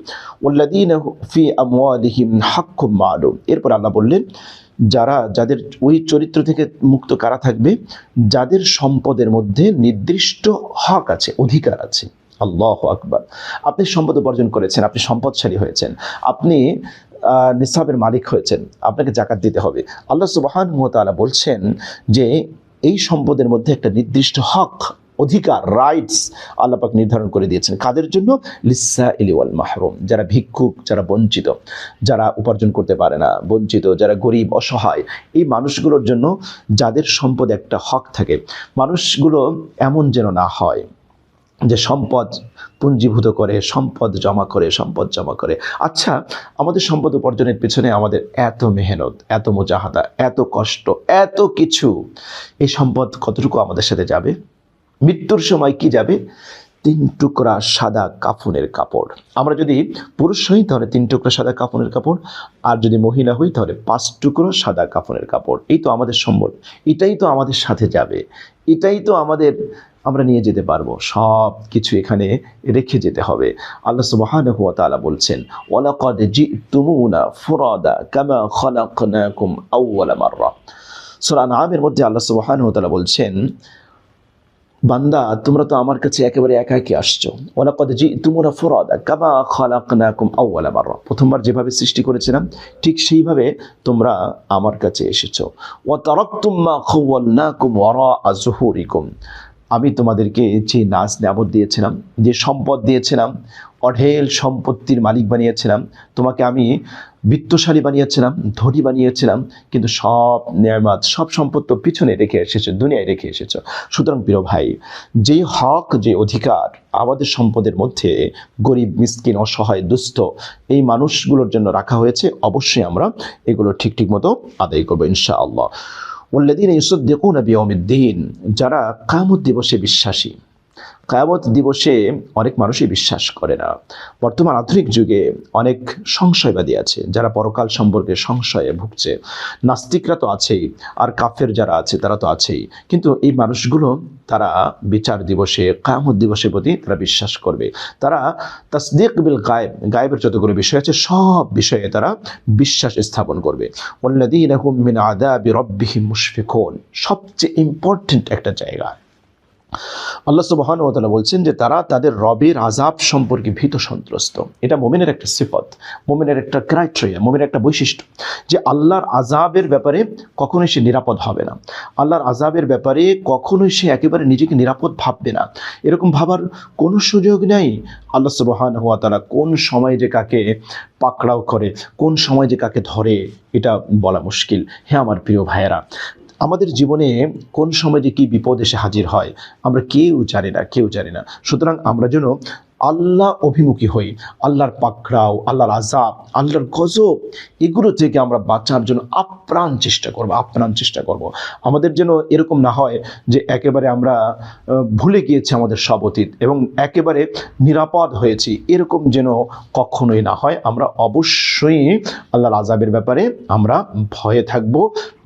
ওয়াল্লাযীনা ফি আমওয়ালিহিম হাক্কুম মালুম। এরপর আল্লাহ বললেন, যাদের ওই চরিত্র থেকে মুক্ত কারা থাকবে? যাদের সম্পদের মধ্যে নির্দিষ্ট হক আছে, অধিকার আছে। আল্লাহু আকবার। আপনি সম্পদ উপার্জন করেছেন, আপনি সম্পদশালী হয়েছেন, আপনি নিসাবের মালিক হয়েছেন, আপনাকে যাকাত দিতে হবে। আল্লাহ সুবহানাহু ওয়া তাআলা বলছেন যে এই সম্পদের মধ্যে একটা নির্দিষ্ট হক, অধিকার, রাইটস আল্লাহ পাক নির্ধারণ করে দিয়েছেন। কাদের জন্য? লিসসাইলি ওয়াল মাহরুম, যারা ভিক্ষুক, যারা বঞ্চিত, যারা উপার্জন করতে পারে না, বঞ্চিত, যারা গরিব, অসহায়, এই মানুষগুলোর জন্য যাদের সম্পদ একটা হক থাকে। মানুষগুলো এমন যেন না হয় যে সম্পদ পুঞ্জীভূত করে, সম্পদ জমা করে। আচ্ছা, আমাদের সম্পদ উপার্জনের পিছনে আমাদের এত মেহনত, এত মুজাহাদা, এত কষ্ট, এত কিছু, এই সম্পদ কতটুকু আমাদের সাথে যাবে? মৃত্যুর সময় কি যাবে? 3 টুকরা সাদা কাফনের কাপড়। আমরা যদি পুরুষ হই তাহলে 3 টুকরা সাদা কাফনের কাপড়, আর যদি মহিলা হই তাহলে 5 টুকরো সাদা কাফনের কাপড়। এই তো আমাদের সম্পদ, এটাই তো আমাদের সাথে যাবে, এটাই তো আমরা নিয়ে যেতে পারবো। সব কিছু এখানে রেখে যেতে হবে। আল্লাহ সুবহানাহু ওয়া তাআলা বলছেন, ওয়ালাকাদ জিতুমুনা ফুরাদা কামা খালাকনাকুম আউওয়ালা মাররা। সূরা আনআমের মধ্যে আল্লাহ সুবহানাহু ওয়া তাআলা বলছেন, বান্দা, তোমরা তো আমার কাছে একেবারে একা একা আসছো। ওয়ালাকাদ জিতুমুনা ফুরাদা কামা খালাকনাকুম আউওয়ালা মাররা। প্রথমবার যেভাবে সৃষ্টি করেছিলাম ঠিক সেইভাবে তোমরা আমার কাছে এসেছো। ওয়া তারাকতুম মা খাওয়ালনাকুম ওয়ারাআ যুহুরিকুম। আমি তোমাদেরকে যে নাজ নিয়ামত দিয়েছিলাম, যে সম্পদ দিয়েছিলাম, অঢেল সম্পত্তির মালিক বানিয়েছিলাম, তোমাকে আমি বিত্তশালী বানিয়েছিলাম, ধনী বানিয়েছিলাম, কিন্তু সব নিয়ামত, সব সম্পদ তো পিছনে রেখে এসেছো, দুনিয়ায় রেখে এসেছো। সুতরাং প্রিয় ভাই, যে হক, যে অধিকার আমাদের সম্পদের মধ্যে গরিব, মিসকিন, অসহায়, দুস্থ এই মানুষগুলোর জন্য রাখা হয়েছে, অবশ্যই আমরা এগুলো ঠিক মতো আদায় করবো ইনশাআল্লাহ। ওয়াল্লাযীনা ইউসাদ্দিকুনা বিয়াউমিদ্দিন, যারা কিয়ামত দিবসে বিশ্বাসী। কিয়ামত দিবসে অনেক মানুষই বিশ্বাস করে না। বর্তমান আধুনিক যুগে অনেক সংশয়বাদী আছে যারা পরকাল সম্পর্কে সংশয়ে ভুগছে। নাস্তিকরা তো আছেই, আর কাফের যারা আছে তারা তো আছেই। কিন্তু এই মানুষগুলো তারা বিচার দিবসে, কিয়ামত দিবসের প্রতি তারা বিশ্বাস করবে। তারা তাসদীক বিল গায়েব, গায়েবের যতগুলো বিষয় আছে সব বিষয়ে তারা বিশ্বাস স্থাপন করবে। ওয়াল্লাযীনা হুম মিন আযাবি রাব্বিহিম মুশফিকুন, সবচেয়ে ইম্পর্টেন্ট একটা জায়গা। আল্লাহ সুবহানাহু ওয়া তাআলা বলছেন যে তারা তাদের রবের আযাব সম্পর্কে ভীত সন্ত্রস্ত। এটা মুমিনের একটা সিফত, মুমিনের একটা ক্রাইটেরিয়া, মুমিনের একটা বৈশিষ্ট্য যে আল্লাহর আযাবের ব্যাপারে কখনোই সে নিরাপদ হবে না। আল্লাহর আযাবের ব্যাপারে কখনোই সে একেবারে নিজেকে নিরাপদ ভাববে না। এরকম ভাবার কোনো সুযোগ নেই। আল্লাহ সুবহানাহু ওয়া তাআলা কোন সময় যে কাকে পাকড়াও করে, কোন সময় যে কাকে ধরে, এটা বলা মুশকিল। হ্যাঁ আমার প্রিয় ভাইয়েরা, আমাদের জীবনে কোন সময় যে কী বিপদ এসে হাজির হয় আমরা কেউ জানি না, কেউ জানি না। সুতরাং আমরা যেন আল্লাহ অভিমুখী হই। আল্লাহর পাকড়াও, আল্লাহর আযাব, আল্লাহর গজব, এগুলো থেকে আমরা বাঁচার জন্য আপ্রাণ চেষ্টা করব। আমাদের যেন এরকম না হয় যে একেবারে আমরা ভুলে গিয়েছি আমাদের সব অতীত এবং একেবারে নিরাপদ হয়েছি, এরকম যেন কখনোই না হয়। আমরা অবশ্যই আল্লাহর আযাবের ব্যাপারে আমরা ভয়ে থাকব,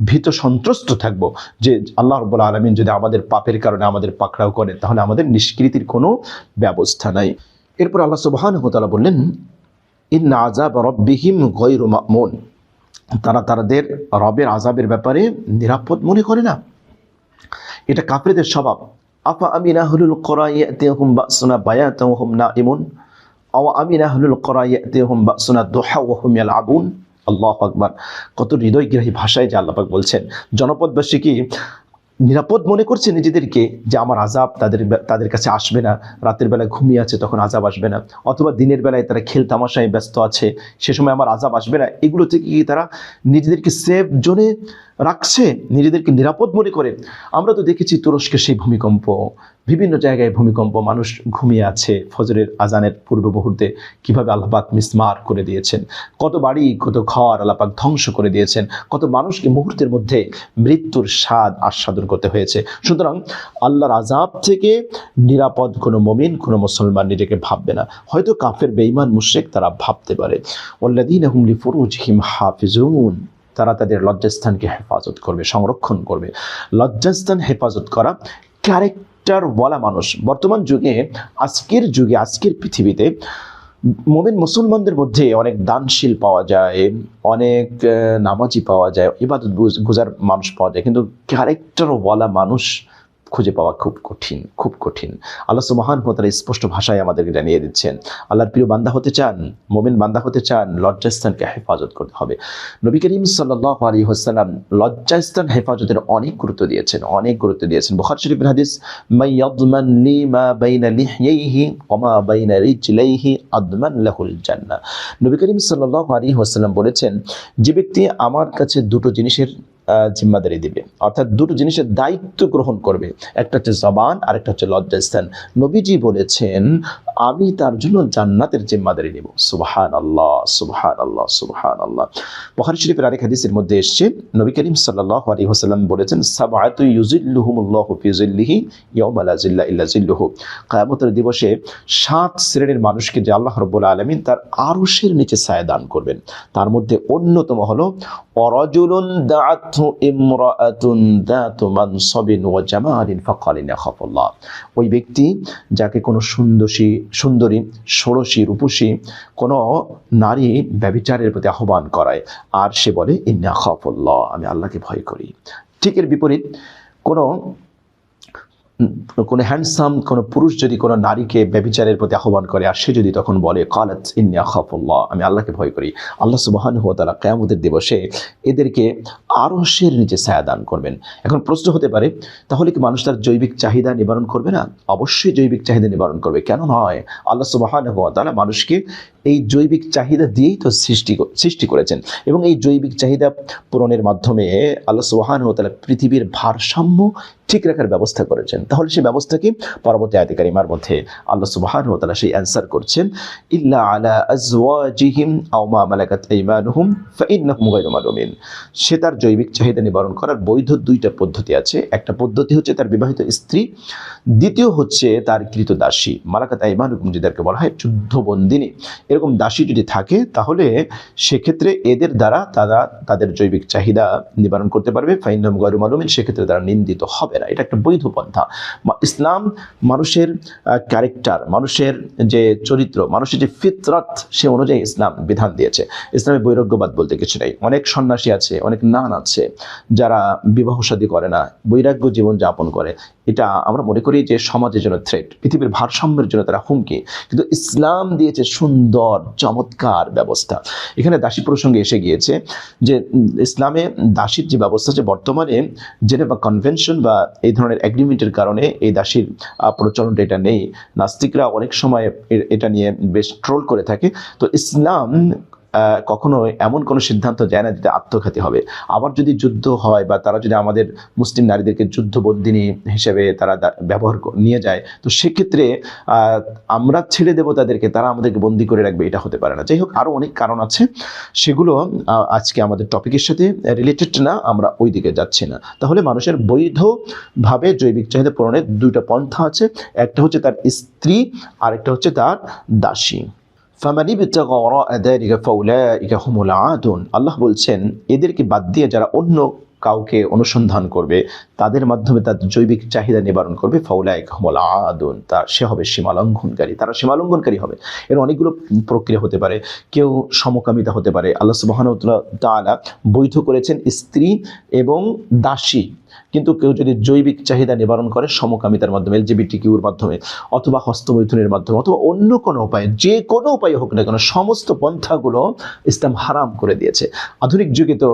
ভীত সন্ত্রস্ত থাকব যে আল্লাহ রাব্বুল আলামিন যদি আমাদের পাপের কারণে আমাদের পাকড়াও করে তাহলে আমাদের নিষ্কৃতির কোনো ব্যবস্থা নাই। এরপর আল্লাহ সুবহানাহু ওয়া তাআলা বললেন ইন্না আযাব রাব্বিহিম গায়রু মা'মুন, তারা তাদের রবের আযাবের ব্যাপারে নিরাপদ মনে করে না। এটা কাফেরদের স্বভাব। আফা আমিনা আহলুল কুরা ইয়াতিহুম বাসুনা বায়াতান ওয়া হুম নাইমুন আও আমিনা আহলুল কুরা ইয়াতিহুম বাসুনা দুহা ওয়া হুম ইয়ালআবুন। আল্লাহু আকবার, কত হৃদয়গ্রাহী ভাষায় যে আল্লাহ পাক বলছেন। জনপদবাসী কি নিরাপদ মনে করছে নিজেদেরকে যে আমার আযাব তাদের কাছে আসবে না? রাতের বেলায় ঘুমিয়ে আছে তখন আযাব আসবে না, অথবা দিনের বেলায় তারা খেল তামাশায় ব্যস্ত আছে সে সময় আমার আযাব আসবে না, এগুলো থেকে কি তারা নিজেদেরকে সেফ জোনে রাখছে, নিজেদেরকে নিরাপদ মনে করে? আমরা তো দেখেছি তুরস্কের সেই ভূমিকম্প, বিভিন্ন জায়গায় ভূমিকম্প, মানুষ ঘুমিয়ে আছে ফজরের আজানের পূর্ব মুহূর্তে কীভাবে আল্লাহ পাক মিসমার করে দিয়েছেন, কত বাড়ি কত ঘর আল্লাহ পাক ধ্বংস করে দিয়েছেন, কত মানুষকে মুহূর্তের মধ্যে মৃত্যুর স্বাদ আস্বাদন করতে হয়েছে। সুতরাং আল্লাহর আযাব থেকে নিরাপদ কোনো মুমিন, কোনো মুসলমান নিজেকে ভাববে না। হয়তো কাফের বেঈমান মুশরিক তারা ভাবতে পারে। ওয়াল্লাযীনা হুম লিফুরুজিহিম হাফিজুন, তারা তাদের লজ্জাস্থানকে হেফাজত করবে, সংরক্ষণ করবে। লজ্জাস্থান হেফাজত করা ক্যারেক্টার বলা মানুষ। বর্তমান যুগে, আজকের পৃথিবীতে মুমিন মুসলমানদের মধ্যে অনেক দানশীল পাওয়া যায়, অনেক নামাজি পাওয়া যায়, ইবাদত গুজার মানুষ পাওয়া যায়, কিন্তু ক্যারেক্টার বলা মানুষ খুঁজে পাওয়া খুব কঠিন। আল্লাহ সুবহানাহু ওয়া তাআলা স্পষ্ট ভাষায় আমাদেরকে জানিয়ে দিচ্ছেন, আল্লাহর প্রিয় বান্দা হতে চান, মুমিন বান্দা হতে চান, লজ্জাস্থানকে হেফাজত করতে হবে। নবী করিম সাল্লাল্লাহু আলাইহি ওয়াসাল্লাম লজ্জাস্থান হেফাজতের অনেক গুরুত্ব দিয়েছেন। বুখারী শরীফের হাদিস, মাইয়াদমান লি মা বাইনা লিহইহি ওয়া মা বাইনা রিজলাইহি আদমান লাহুল জান্নাহ। নবী করিম সাল্লাল্লাহু আলাইহি ওয়াসাল্লাম বলেছেন, যে ব্যক্তি আমার কাছে দুটো জিনিসের জিম্মাদারি দিবে, অর্থাৎ দুটো জিনিসের দায়িত্ব গ্রহণ করবে, একটা হচ্ছে জবান আর একটা হচ্ছে লজ্জাস্থান, নবীজি বলেছেন আমি তার জন্য জান্নাতের জিম্মাদারি নেব। সুবহানাল্লাহ, সুবহানাল্লাহ, সুবহানাল্লাহ। বুখারী শরীফের আরেক হাদিসের মধ্যে এসেছে, নবী করিম সাল্লাল্লাহু আলাইহি ওয়াসাল্লাম বলেছেন, সাবআতু ইউজিল্লুহুমুল্লাহু ফি জিল্লিহি ইয়াওমা লা জিল্লা ইল্লা জিল্লুহু। কিয়ামতের দিবসে 7 শ্রেণীর মানুষকে যে আল্লাহ রাব্বুল আলামিন তার আরশের নিচে ছায়া দান করবেন, তার মধ্যে অন্যতম হলো ওয়ারাজুলুন দাআতহু ইমরাআতুন যাতু মানসাবিন ওয়া জামালিন ফাকালা ইয়াখাফুল্লাহ। ওই ব্যক্তি যাকে কোনো সুন্দরী ষোড়শী রূপসী কোনো নারী ব্যভিচারের প্রতি আহ্বান করায় আর সে বলে ইন্নী আখাফুল্লাহ, আমি আল্লাহকে ভয় করি। ঠিক এর বিপরীত কোনো হ্যান্ডসাম কোনো পুরুষ যদি কোনো নারীকে ব্যভিচারের প্রতি আহ্বান করে আর সে যদি তখন বলে কালাত ইন্নী আখাফুল্লাহ, আমি আল্লাহকে ভয় করি, আল্লাহ সুবহানাহু ওয়া তাআলা কিয়ামতের দিবসে এদেরকে আরশের নিচে ছায়া দান করবেন। এখন প্রশ্ন হতে পারে, তাহলে কি মানুষ তার জৈবিক চাহিদা নিবারণ করবে না? অবশ্যই জৈবিক চাহিদা নিবারণ করবে, কেন নয়? আল্লাহ সুবহানাহু ওয়া তাআলা মানুষকে এই জৈবিক চাহিদা দিয়েই তো সৃষ্টি করেছেন এবং এই জৈবিক চাহিদা পূরণের মাধ্যমে আল্লাহ সুবহানাহু ওয়া তাআলা পৃথিবীর ভারসাম্য ঠিক রাখার ব্যবস্থা করেছেন। তাহলে সেই ব্যবস্থা কি? পরবর্তী আয়াতে কারিমার মধ্যে আল্লাহ সুবহানাহু ওয়া তাআলা সেই অ্যানসার করছেন, ইল্লা আলা আজওয়াজিহিম আও মা মালাকাত আইমানুহুম ফাইন্নাহুম গায়রু মালুমিন। সে তার জৈবিক চাহিদা নিবারণ করার বৈধ দুইটা পদ্ধতি আছে। একটা পদ্ধতি হচ্ছে তার বিবাহিত স্ত্রী, দ্বিতীয় হচ্ছে তার কৃত দাসী, মালাকাত আইমানুকুম যাদেরকে বলা হয় যুদ্ধবন্দিনী। এরকম দাসী যদি থাকে তাহলে সেক্ষেত্রে এদের দ্বারা তারা তাদের জৈবিক চাহিদা নিবারণ করতে পারবে। ফাইন্নাহুম গায়রু মালুমিন, সেক্ষেত্রে তারা নিন্দিত হবে না। এটা একটা বৈধ পন্থা। ইসলাম মানুষের ক্যারেক্টার, মানুষের যে চরিত্র, মানুষের যে ফিতরত, সে অনুযায়ী ইসলাম বিধান দিয়েছে। ইসলামে বৈরাগ্যবাদ বলতে কিছু নেই। অনেক সন্ন্যাসী আছে, অনেক নান আছে যারা বিবাহ শাদী করে না, বৈরাগ্য জীবন যাপন করে। এটা আমরা মনে করি যে সমাজের জন্য থ্রেট, পৃথিবীর ভারসাম্যের জন্য তারা হুমকি। কিন্তু ইসলাম দিয়েছে সুন্দর চমৎকার ব্যবস্থা। এখানে দাসী প্রসঙ্গে এসে গিয়েছে যে ইসলামে দাসীর যে ব্যবস্থা আছে, বর্তমানে জেনেভা কনভেনশন বা এই ধরনের এগ্রিমেন্টের কারণে এই দাসীর প্রচলনটা এটা নেই। নাস্তিকরা অনেক সময় এটা নিয়ে বেশ ট্রোল করে থাকে। তো ইসলাম কখনো এমন কোনো সিদ্ধান্ত যায় না যেটা আত্মঘাতী হবে। আবার যদি যুদ্ধ হয় বা তারা যদি আমাদের মুসলিম নারীদেরকে যুদ্ধবন্দিনী হিসেবে তারা ব্যবহার নিয়ে যায়, তো সেক্ষেত্রে আমরা ছেড়ে দেবো তাদেরকে, তারা আমাদেরকে বন্দি করে রাখবে, এটা হতে পারে না। যাই হোক, আরও অনেক কারণ আছে, সেগুলো আজকে আমাদের টপিকের সাথে রিলেটেড না, আমরা ওই দিকে যাচ্ছি না। তাহলে মানুষের বৈধভাবে জৈবিক চাহিদা পূরণের দুইটা পন্থা আছে, একটা হচ্ছে তার স্ত্রী, আরেকটা হচ্ছে তার দাসী। ফামানি বিত্তাগা ওয়ারাআ যালিকা ফাউলাইকা হুমুল আদুন। আল্লাহ বলছেন, এদেরকে বাদ দিয়ে যারা অন্য কাউকে অনুসন্ধান করবে, তাদের মাধ্যমে তার জৈবিক চাহিদা নিবারণ করবে, ফাউলাইকা হুমুল আদুন, সে হবে সীমালঙ্ঘনকারী, তারা সীমালঙ্ঘনকারী হবে। এর অনেকগুলো প্রক্রিয়া হতে পারে, কেউ সমকামিতা হতে পারে। আল্লাহ সুবহানাহু ওয়া তাআলা বৈধ করেছেন স্ত্রী এবং দাসী, কিন্তু কেউ যদি জৈবিক চাহিদা নিবারণ করে সমকামিতার মাধ্যমে, এলজিবিটিকিউর মাধ্যমে, অথবা হস্তমৈথুনের মাধ্যমে, অথবা অন্য কোনো উপায়ে, যে কোনো উপায়ে হোক না কেন, সমস্ত পন্থাগুলো ইসলাম হারাম করে দিয়েছে। আধুনিক যুগে তো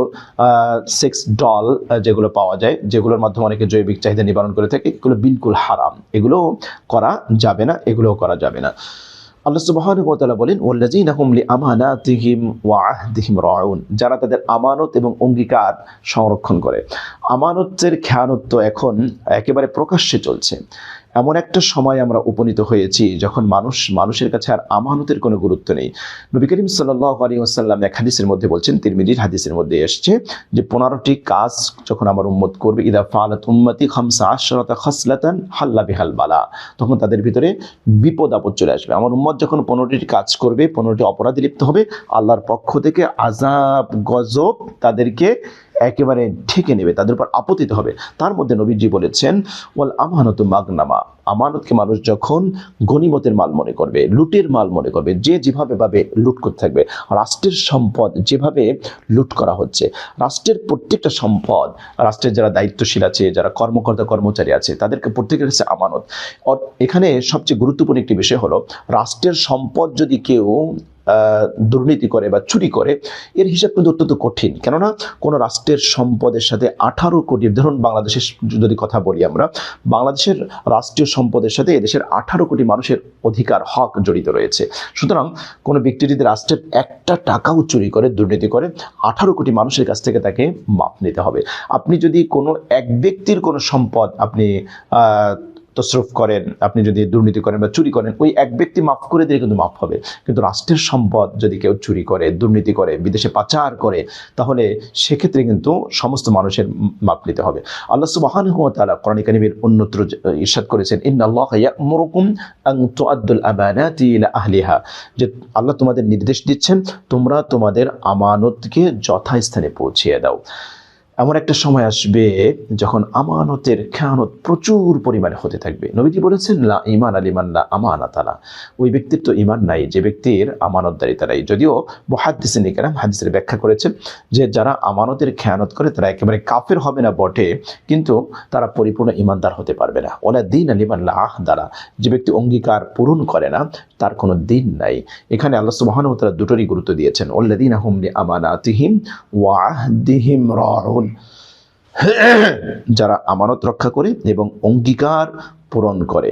সেক্স ডল যেগুলো পাওয়া যায়, যেগুলোর মাধ্যমে অনেকে জৈবিক চাহিদা নিবারণ করে থাকে, এগুলো বিলকুল হারাম, এগুলো করা যাবে না, এগুলোও করা যাবে না। আল্লাহ সুবহানাহু ওয়া তাআলা বলেন, ওয়াল্লাযীনা হুম লিআমানাতিহিম ওয়া আহদিহিম রাউন, যারা তাদের আমানত এবং অঙ্গীকার সংরক্ষণ করে। আমানতের খেয়ানত তো এখন একেবারে প্রকাশ্যে চলছে। এমন একটা সময় আমরা উপনীত হয়েছি যখন মানুষের কাছে আর আমানতের কোনো গুরুত্ব নেই। নবী করিম সাল্লাল্লাহু আলাইহি ওয়াসাল্লাম এক হাদিসের মধ্যে বলছেন, তিরমিজির হাদিসের মধ্যে এসেছে যে 15টি কাজ যখন আমার উম্মত করবে, ইদা ফাআলাত উম্মতি 15 খাসলাতান হাল্লা বিহাল বালা, তখন তাদের ভিতরে বিপদ আপদ চলে আসবে। আমার উম্মত যখন 15টি কাজ করবে, 15টি অপরাধে লিপ্ত হবে, আল্লাহর পক্ষ থেকে আযাব গজব তাদেরকে একেবারে ঠেকে নেবে, তাদের উপর আপতিত হবে। তার মধ্যে নবীজি বলেছেন, ওয়াল আমানাতু মাগনামা, আমানতকে মানুষ যখন গনিমতের মাল মনে করবে, লুটের মাল মনে করবে, যে যেভাবে ভাবে লুট করতে থাকবে। রাষ্ট্রের সম্পদ যেভাবে লুট করা হচ্ছে, রাষ্ট্রের প্রত্যেকটা সম্পদ, রাষ্ট্রের যারা দায়িত্বশীল আছে, যারা কর্মকর্তা কর্মচারী আছে, তাদেরকে প্রত্যেকের কাছে আমানত। এখানে সবচেয়ে গুরুত্বপূর্ণ একটি বিষয় হলো, রাষ্ট্রের সম্পদ যদি কেউ দুর্নীতি করে বা চুরি করে, এর হিসাব কিন্তু অত্যন্ত কঠিন। কেননা কোনো রাষ্ট্রের সম্পদের সাথে 18 কোটি, ধরুন বাংলাদেশের যদি কথা বলি আমরা, বাংলাদেশের রাষ্ট্রীয় সম্পদের সাথে এদেশের 18 কোটি মানুষের অধিকার, হক জড়িত রয়েছে। সুতরাং কোনো ব্যক্তি যদি রাষ্ট্রের একটা টাকাও চুরি করে, দুর্নীতি করে, 18 কোটি মানুষের কাছ থেকে তাকে মাপ নিতে হবে। আপনি যদি কোনো এক ব্যক্তির কোনো সম্পদ আপনি তসরুফ করেন, আপনি যদি দুর্নীতি করেন বা চুরি করেন, ওই এক ব্যক্তি মাফ করে দিলে কিন্তু মাফ হবে। কিন্তু রাষ্ট্রের সম্পদ যদি কেউ চুরি করে, দুর্নীতি করে, বিদেশে পাচার করে, তাহলে সেক্ষেত্রে কিন্তু সমস্ত মানুষের মাপ নিতে হবে। আল্লাহ সুবহানাহু ওয়া তাআলা কোরআন কারীমের অন্যত্র ইরশাদ করেছেন, ইন্নাল্লাহা ইয়া'মুরুকুম আন তুআদ্দুল আমানাতি ইলা আহলিহা, যে আল্লাহ তোমাদের নির্দেশ দিচ্ছেন তোমরা তোমাদের আমানতকে যথাস্থানে পৌঁছিয়ে দাও। এমন একটা সময় আসবে যখন আমানতের খেয়ানত প্রচুর পরিমাণে হতে থাকবে। নবীজি বলেছেন, লা ঈমান লিমান লা আমানাতা লা, ওই ব্যক্তির তো ঈমান নাই যে ব্যক্তির আমানতদারিতা নাই। যদিও মুহাদ্দিসিন কিরাম হাদিসের ব্যাখ্যা করেছেন যে যারা আমানতের খেয়ানত করে তারা একেবারে কাফের হবে না বটে, কিন্তু তারা পরিপূর্ণ ঈমানদার হতে পারবে না। ওয়ালা দীন লিমান লা আহদা লা, যে ব্যক্তি অঙ্গীকার পূরণ করে না তার কোনো দিন নাই। এখানে আল্লাহ সুবহানাহু ওয়া তাআলা দুটোরই গুরুত্ব দিয়েছেন, ওয়াল্লাযীনা হুম লিআমানাতিহিম ওয়া আহদিহিম রাউন, যারা আমানত রক্ষা করে এবং অঙ্গীকার পূরণ করে,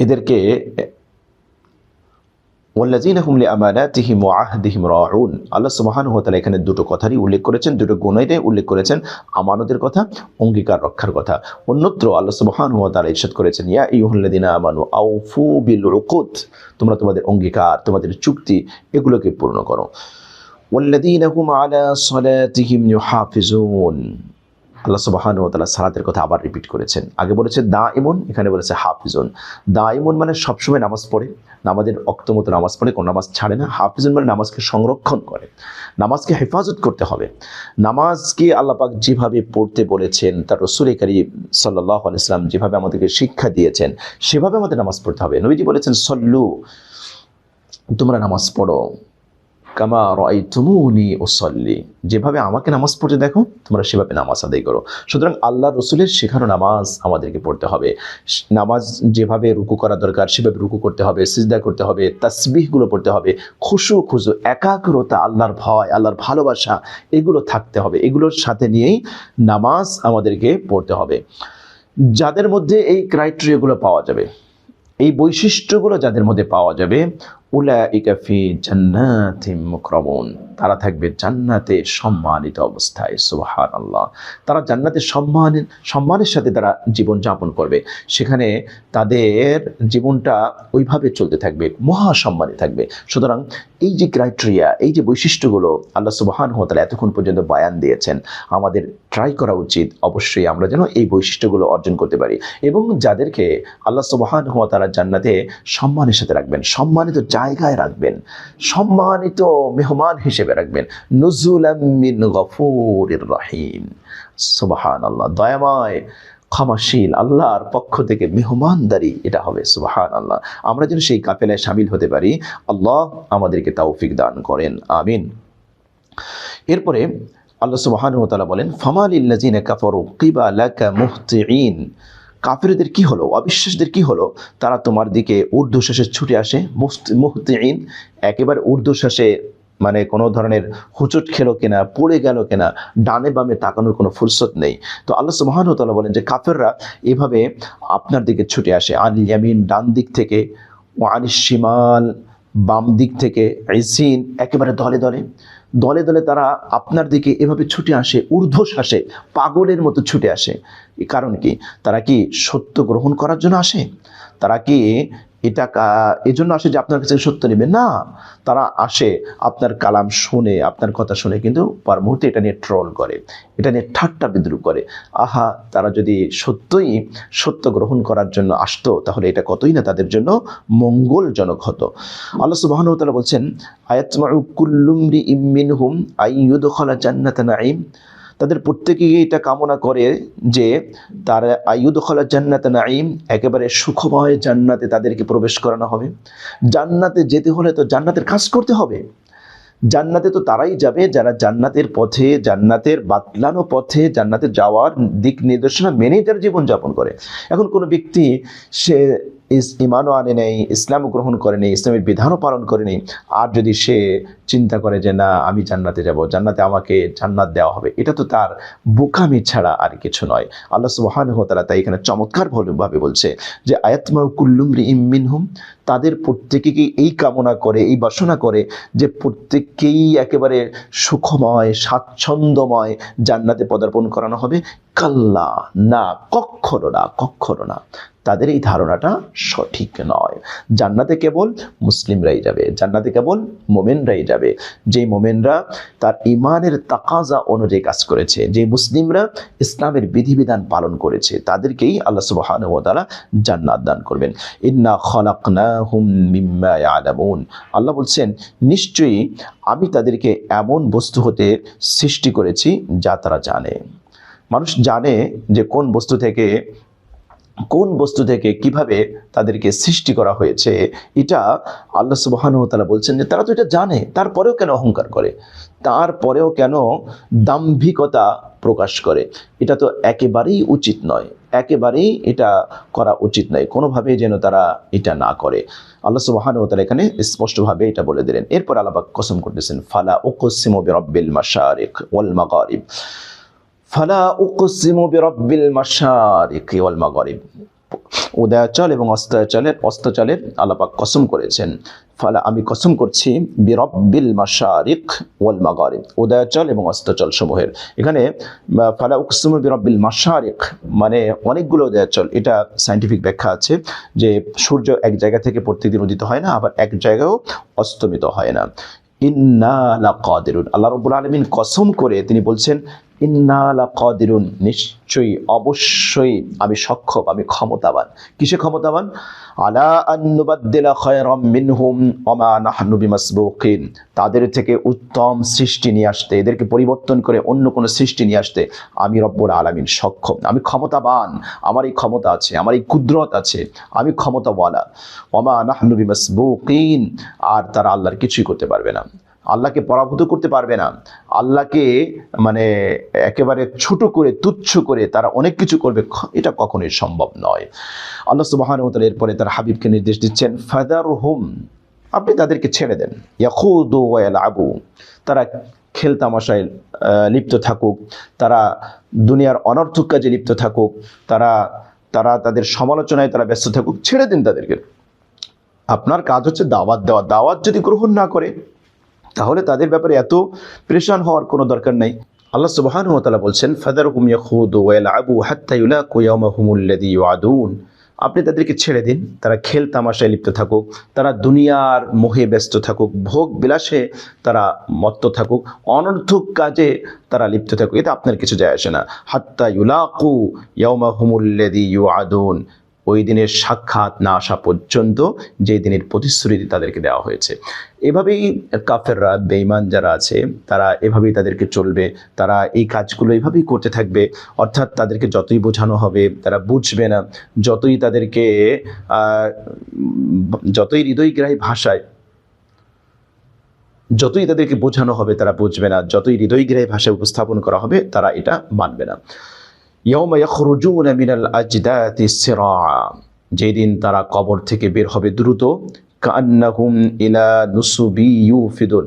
এদেরকে ওয়াল্লাযীনা হুম লিআমানাতিহিম ওয়া আহদিহিম রাউন। আল্লাহ সুবহানাহু ওয়া তাআলা এখানে দুটো কথারই উল্লেখ করেছেন, দুটো গুণেরই উল্লেখ করেছেন, আমানতের কথা, অঙ্গীকার রক্ষার কথা। অন্যত্র আল্লাহ সুবহানাহু ওয়া তাআলা ইরশাদ করেছেন, ইয়া আইয়ুহাল্লাযীনা আমানু আউফু বিল উকুদ, তোমরা তোমাদের অঙ্গীকার, তোমাদের চুক্তি, এগুলোকে পূর্ণ করো। ওয়াল্লাযীনা হুম আলা সালাতিহিম ইউহাফিজুন। আল্লাহ সুবহানাহু ওয়া তাআলা সালাতের কথা আবার রিপিট করেছেন। আগে বলেছে দাইমুন, এখানে বলেছে হাফিজুন। দাইমুন মানে সবসময় নামাজ পড়ে, নামাজের ওয়াক্ত মতো নামাজ পড়ে, কোনো নামাজ ছাড়ে না। হাফিজুন মানে নামাজকে সংরক্ষণ করে, নামাজকে হেফাজত করতে হবে। নামাজকে আল্লাহ পাক যেভাবে পড়তে বলেছেন, তার রাসূল কারীম সাল্লাল্লাহু আলাইহি ওয়াসাল্লাম যেভাবে আমাদেরকে শিক্ষা দিয়েছেন, সেভাবে আমাদের নামাজ পড়তে হবে। নবীজি বলেছেন সল্লু, তোমরা নামাজ পড়ো, কামা রাআইতুমুনি উসাল্লি, যেভাবে আমাকে নামাজ পড়তে দেখো তোমরা সেভাবে নামাজ আদায় করো। সুতরাং আল্লাহ রসুলের শেখানো নামাজ আমাদেরকে পড়তে হবে। নামাজ যেভাবে রুকু করা দরকার সেভাবে রুকু করতে হবে, সিজদা করতে হবে, তাসবিহগুলো পড়তে হবে, খুশু একাগ্রতা, আল্লাহর ভয়, আল্লাহর ভালোবাসা, এগুলো থাকতে হবে। এগুলোর সাথে নিয়েই নামাজ আমাদেরকে পড়তে হবে। যাদের মধ্যে এই ক্রাইটেরিয়াগুলো পাওয়া যাবে, এই বৈশিষ্ট্যগুলো যাদের মধ্যে পাওয়া যাবে, উলাইকা ফি জান্নাতিম মুকরামুন, তারা থাকবে জান্নাতে সম্মানিত অবস্থায়। সুবহানাল্লাহ। তারা জান্নাতে সম্মানের সাথে তারা জীবন যাপন করবে, সেখানে তাদের জীবনটা ওইভাবে চলতে থাকবে, মহা সম্মানে থাকবে। সুতরাং এই যে ক্রাইটেরিয়া, এই যে বৈশিষ্ট্যগুলো আল্লাহ সুবহানাহু ওয়া তাআলা এতক্ষণ পর্যন্ত বয়ান দিয়েছেন, আমাদের ট্রাই করা উচিত অবশ্যই আমরা যেন এই বৈশিষ্ট্যগুলো অর্জন করতে পারি, এবং যাদেরকে আল্লাহ সুবহানাহু ওয়া তাআলা জান্নাতে সম্মানের সাথে রাখবেন, সম্মানিত জায়গায় রাখবেন, সম্মানিত মেহমান হিসেবে রাখবেন। নুজুলাম মিন গফুরির রহিম। সুবহানাল্লাহ। দয়াময়, ক্ষমাশীল আল্লাহর পক্ষ থেকে মেহমানদারি এটা হবে। সুবহানাল্লাহ। আমরা যেন সেই কাফেলায় শামিল হতে পারি, আল্লাহ আমাদেরকে তৌফিক দান করেন, আমিন। এরপরে আল্লাহ সুবহানাহু ওয়া তাআলা বলেন, ফামালিল্লাযিনা কাফারু কিবালাকা মুহতিঈন। কাফেরদের কি হলো, অবিশ্বাসীদের কি হলো, তারা তোমার দিকে ঊর্ধ্বশ্বাসে ছুটে আসে। মুহতিঈন একেবারে ঊর্ধ্বশ্বাসে, মানে কোনো ধরনের হুচট খেলো কিনা, পড়ে গেল কিনা, ডানে বামে তাকানোর কোনো ফুরসত নেই। তো আল্লাহ সুবহানাহু ওয়া তাআলা বলেন যে কাফেররা এভাবে আপনার দিকে ছুটে আসে। আনিল ইয়ামিন, ডান দিক থেকে, ওয়া আনিশ শিমাল, বাম দিক থেকে, ইসিন, একেবারে দলে দলে দলে দলে তারা আপনার দিকে এভাবে ছুটে আসে, ঊর্ধ্বশ্বাসে পাগলের মতো ছুটে আসে। এই কারণ কি? তারা কি সত্য গ্রহণ করার জন্য আসে? তারা কি এটা এজন্য আসে যে আপনার কাছে সত্য নেবে? না, তারা আসে আপনার কালাম শুনে, আপনার কথা শুনে, কিন্তু পর মুহূর্তে এটা নিয়ে ট্রল করে, এটা নিয়ে ঠাট্টা বিদ্রুপ করে। আহা, তারা যদি সত্যই সত্য গ্রহণ করার জন্য আসতো, তাহলে এটা কতই না তাদের জন্য মঙ্গলজনক হতো। আল্লাহ সুবহানাহু ওয়া তাআলা বলছেন, আয়াতমাউ কুল্লু ইমরিইম মিনহুম আইয়ুদখালা জান্নাতা নাঈম। তাদের প্রত্যেকেই এটা কামনা করে যে তারা আইয়ুদখালা জান্নাতা নাঈম, একেবারে সুখময় জান্নাতে তাদেরকে প্রবেশ করানো হবে। জান্নাতে যেতে হলে তো জান্নাতের কাজ করতে হবে। জান্নাতে তো তারাই যাবে যারা জান্নাতের পথে, জান্নাতের বাতলানো পথে, জান্নাতে যাওয়ার দিক নির্দেশনা মেনে যারা জীবনযাপন করে। এখন কোনো ব্যক্তি সে ইমানও আনে নেই, ইসলামও গ্রহণ করে নেই, ইসলামের বিধানও পালন করে নেই, আর যদি সে চিন্তা করে যে না আমি জান্নাতে যাব, জান্নাতে আমাকে জান্নাত দেওয়া হবে, এটা তো তার বোকামি ছাড়া আর কিছু নয়। আল্লাহ সুবহানাহু ওয়া তাআলা তাই এখানে চমৎকার ভাবে বলছে যে আয়াতমাউ কুল্লু ইমরিইম মিনহুম, তাদের প্রত্যেকেই এই কামনা করে, এই বাসনা করে যে প্রত্যেককেই একেবারে সুখময়, স্বাচ্ছন্দ্যময় জান্নাতে পদার্পণ করানো হবে। কাল্লা, না, কখনো না, কখনো না। তাদের এই ধারণাটা সঠিক নয়। জান্নাতে কেবল মুসলিমরাই যাবে, জান্নাতে কেবল মোমেনরাই যাবে, যে মোমেনরা তার ইমানের তাকাজা অনুযায়ী কাজ করেছে, যে মুসলিমরা ইসলামের বিধিবিধান পালন করেছে, তাদেরকেই আল্লাহ সুবহানাহু ওয়া তাআলা জান্নাত দান করবেন। ইন্না খলাকনাহুম মিম্মা ইয়ালামুন। আল্লাহ বলছেন, নিশ্চয়ই আমি তাদেরকে এমন বস্তু হতে সৃষ্টি করেছি যা তারা জানে। মানুষ জানে যে কোন বস্তু থেকে কিভাবে তাদেরকে সৃষ্টি করা হয়েছে, এটা আল্লাহ সুবহানাহু ওয়া তাআলা বলছেন যে তারা তো এটা জানে, তারপরেও কেন অহংকার করে, তারপরেও কেন দাম্ভিকতা প্রকাশ করে। এটা তো একেবারেই উচিত নয়, একেবারেই এটা করা উচিত নয়, কোনোভাবেই যেন তারা এটা না করে। আল্লাহ সুবহানাহু ওয়া তাআলা এখানে স্পষ্টভাবে এটা বলে দিলেন। এরপর আল্লাহ পাক কসম করতেছেন, ফালা উকসিমু বিরাব্বিল মাশারিক ওয়াল মাগারিব। ফালা উকসিমু বিরাব্বিল মাশারিক ওয়াল মাগারিব, উদয়াচল এবং অস্তাচলের আল্লাহ পাক কসম করেছেন। ফালা, আমি কসম করছি, বিরাব্বিল মাশারিক ওয়াল মাগারিব, উদয়াচল এবং অস্তাচল সমূহের। এখানে ফালা উকসিমু বিরাব্বিল মাশারিক মানে অনেকগুলো উদয়াচল। এটা সায়েন্টিফিক ব্যাখ্যা আছে যে সূর্য এক জায়গা থেকে প্রত্যেকদিন উদিত হয় না, আবার এক জায়গায়ও অস্তমিত হয় না। ইন্না লাকাদিরুন, আল্লাহ রাব্বুল আলামিন কসম করে তিনি বলছেন ইন্না লাকাদিরুন, নিশ্চয়ই অবশ্যই আমি সক্ষম, আমি ক্ষমতাবান। কিসে ক্ষমতাবান? আলা আন নুবাদদিলা খায়রাম মিনহুম ওয়া মা নাহনু বিমাসবুকিন, তাদের থেকে উত্তম সৃষ্টি নিয়ে আসতে, এদেরকে পরিবর্তন করে অন্য কোনো সৃষ্টি নিয়ে আসতে আমি রব্বুল আলামিন সক্ষম, আমি ক্ষমতাবান, আমার এই ক্ষমতা আছে, আমার এই কুদরত আছে, আমি ক্ষমতাওয়ালা। ওয়া মা নাহনু বিমাসবুকিন, আর তারা আল্লাহর কিছুই করতে পারবে না, আল্লাহকে পরাভূত করতে পারবে না, আল্লাহকে মানে একেবারে ছোট করে তুচ্ছ করে তারা অনেক কিছু করবে, এটা কখনোই সম্ভব নয়। আল্লাহ সুবহানাহু ওয়া তাআলা এরপরে তার হাবিবকে নির্দেশ দিচ্ছেন ফাদারহুম, আপনি তাদেরকে ছেড়ে দেন, ইয়াখুদু ওয়া ইয়ালআবু, তারা খেলতামাশায় লিপ্ত থাকুক, তারা দুনিয়ার অনর্থক কাজে লিপ্ত থাকুক, তারা তাদের সমালোচনায় তারা ব্যস্ত থাকুক, ছেড়ে দিন তাদেরকে। আপনার কাজ হচ্ছে দাওয়াত দেওয়া, দাওয়াত যদি গ্রহণ না করে তাহলে তাদের ব্যাপারে এত পরেশান হওয়ার কোনো দরকার নেই। আল্লাহ সুবহানাহু ওয়া তাআলা বলছেন ফাদারহুম ইয়াখুদু ওয়া ইয়ালআবু হাত্তা ইউলাকু ইয়াওমাহুমুল্লাযী ইউআদুন, আপনি তাদেরকে ছেড়ে দিন, তারা খেল তামাশায় লিপ্ত থাকুক, তারা দুনিয়ার মোহে ব্যস্ত থাকুক, ভোগ বিলাসে তারা মত্ত থাকুক, অনর্থক কাজে তারা লিপ্ত থাকুক, এতে আপনার কিছু যায় আসে না। হাত্তা ইউলাকু ইয়াওমাহুমুল্লাযী ইউআদুন, ওই দিনের সাক্ষাৎ না আসা পর্যন্ত, যে দিনের প্রতিশ্রুতি তাদেরকে দেওয়া হয়েছে। এভাবেই কাফেররা, বেঈমান যারা আছে তারা এভাবেই তাদেরকে চলবে, তারা এই কাজগুলো এইভাবেই করতে থাকবে। অর্থাৎ তাদেরকে যতই বোঝানো হবে তারা বুঝবে না, যতই তাদেরকে যতই হৃদয়গ্রাহী ভাষায়, যতই তাদেরকে বোঝানো হবে তারা বুঝবে না, যতই হৃদয়গ্রাহী ভাষায় উপস্থাপন করা হবে তারা এটা মানবে না। ইয়াউমা ইয়াখরুজুনা মিনাল আজদাতি সিরাআ, যেদিন তারা কবর থেকে বের হবে দ্রুত, কান্নাহুম ইলা নুসুবি ইউফিদুন,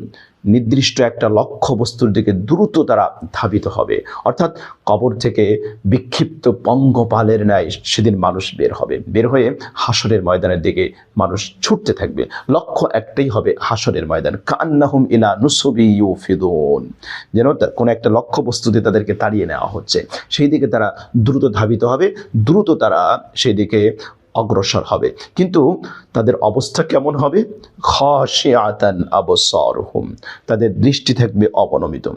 নির্দিষ্ট একটা লক্ষ্য বস্তুর দিকে দ্রুত তারা ধাবিত হবে। অর্থাৎ কবর থেকে বিক্ষিপ্ত পঙ্গপালের ন্যায় সেদিন মানুষ বের হবে, বের হয়ে হাসরের ময়দানের দিকে মানুষ ছুটতে থাকবে। লক্ষ্য একটাই হবে হাসরের ময়দান। কান্নাহুম ইলা নুসুবি ইউফিদুন, যেন কোনো একটা লক্ষ্য বস্তুতে তাদেরকে তাড়িয়ে নেওয়া হচ্ছে, সেই দিকে তারা দ্রুত ধাবিত হবে, দ্রুত তারা সেই দিকে অগ্রসর হবে। কিন্তু তাদের অবস্থা কেমন হবে? খাশিআতান আবসারুহুম, তাদের দৃষ্টি থাকবে অবনমিত।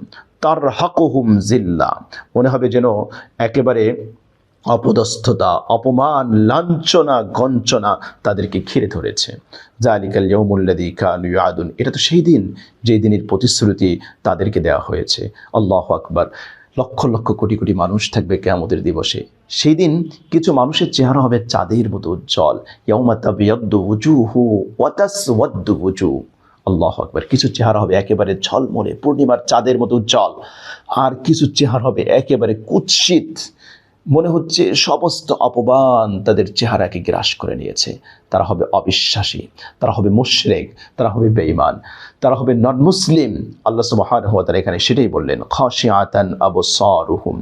তারহাকুহুম জিল্লা, মনে হবে যেন একেবারে অপদস্থতা, অপমান, লাঞ্ছনা, গঞ্চনা তাদেরকে ঘিরে ধরেছে। যালিকাল ইয়াউমুল্লাযী কানু ইউআদুন, এটা তো সেই দিন যেই দিনের প্রতিশ্রুতি তাদেরকে দেওয়া হয়েছে। আল্লাহু আকবার। লক্ষ লক্ষ কোটি কোটি মানুষ থাকবে কিয়ামতের দিবসে। সেই দিন কিছু মানুষের চেহারা হবে চাঁদের মতো উজ্জ্বল। ইয়াউমা তাবিয়াদ্দু ওয়ুজুহু ওয়া তাসওয়াদ্দু ওয়ুজুহ। আল্লাহু আকবার। কিছু চেহারা হবে একেবারে ঝলমলে পূর্ণিমার চাঁদের মতো উজ্জ্বল, আর কিছু চেহারা হবে একেবারে কুৎসিত, মনে হচ্ছে সমস্ত অপমান তাদের চেহারাকে গ্রাস করে নিয়েছে। তারা হবে অবিশ্বাসী, তারা হবে মুশরিক, তারা হবে বেঈমান, তারা হবে নন মুসলিম। আল্লাহ সুবহানাহু ওয়া তাআলা এখানে সেটাই বললেন, খাশিআতান আবসারুহুম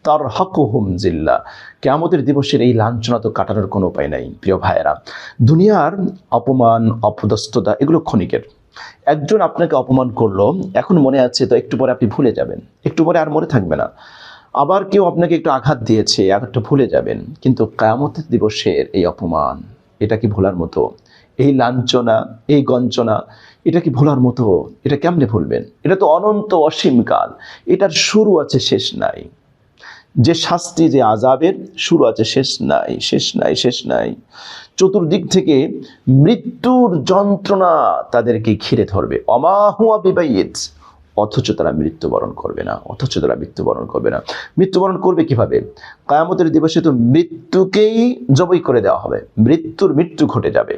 তারহাকুহুম জিল্লা। কিয়ামতের দিবসের এই লাঞ্ছনা তো কাটানোর কোনো উপায় নাই। প্রিয় ভাইয়েরা, দুনিয়ার অপমান, অপদস্থতা এগুলো ক্ষণিকের। একজন আপনাকে অপমান করলো, এখন মনে আছে তো, একটু পরে আপনি ভুলে যাবেন, একটু পরে আর মনে থাকবে না। আবার কেউ আপনাকে একটু আঘাত দিয়েছে, আঘাতটা ভুলে যাবেন। কিন্তু কিয়ামতের দিবসের এই অপমান, এটা কি ভোলার মতো? এই লাঞ্ছনা, এই গঞ্চনা, এটা কি ভোলার মতো? এটা কেমনে ভুলবেন? এটা তো অনন্ত অসীমকাল, এটার শুরু আছে শেষ নাই। যে শাস্তি, যে আযাবের শুরু আছে শেষ নাই, শেষ নাই, শেষ নাই। চতুর্দিক থেকে মৃত্যুর যন্ত্রণা তাদেরকে ঘিরে ধরবে। অমা হুয়া বিবাইয়িত, অথচ তারা মৃত্যুবরণ করবে না, অথচ তারা মৃত্যুবরণ করবে না। মৃত্যুবরণ করবে কিভাবে? কিয়ামতের দিবসে তো মৃত্যুকেই জবাই করে দেওয়া হবে, মৃত্যু ঘটে যাবে।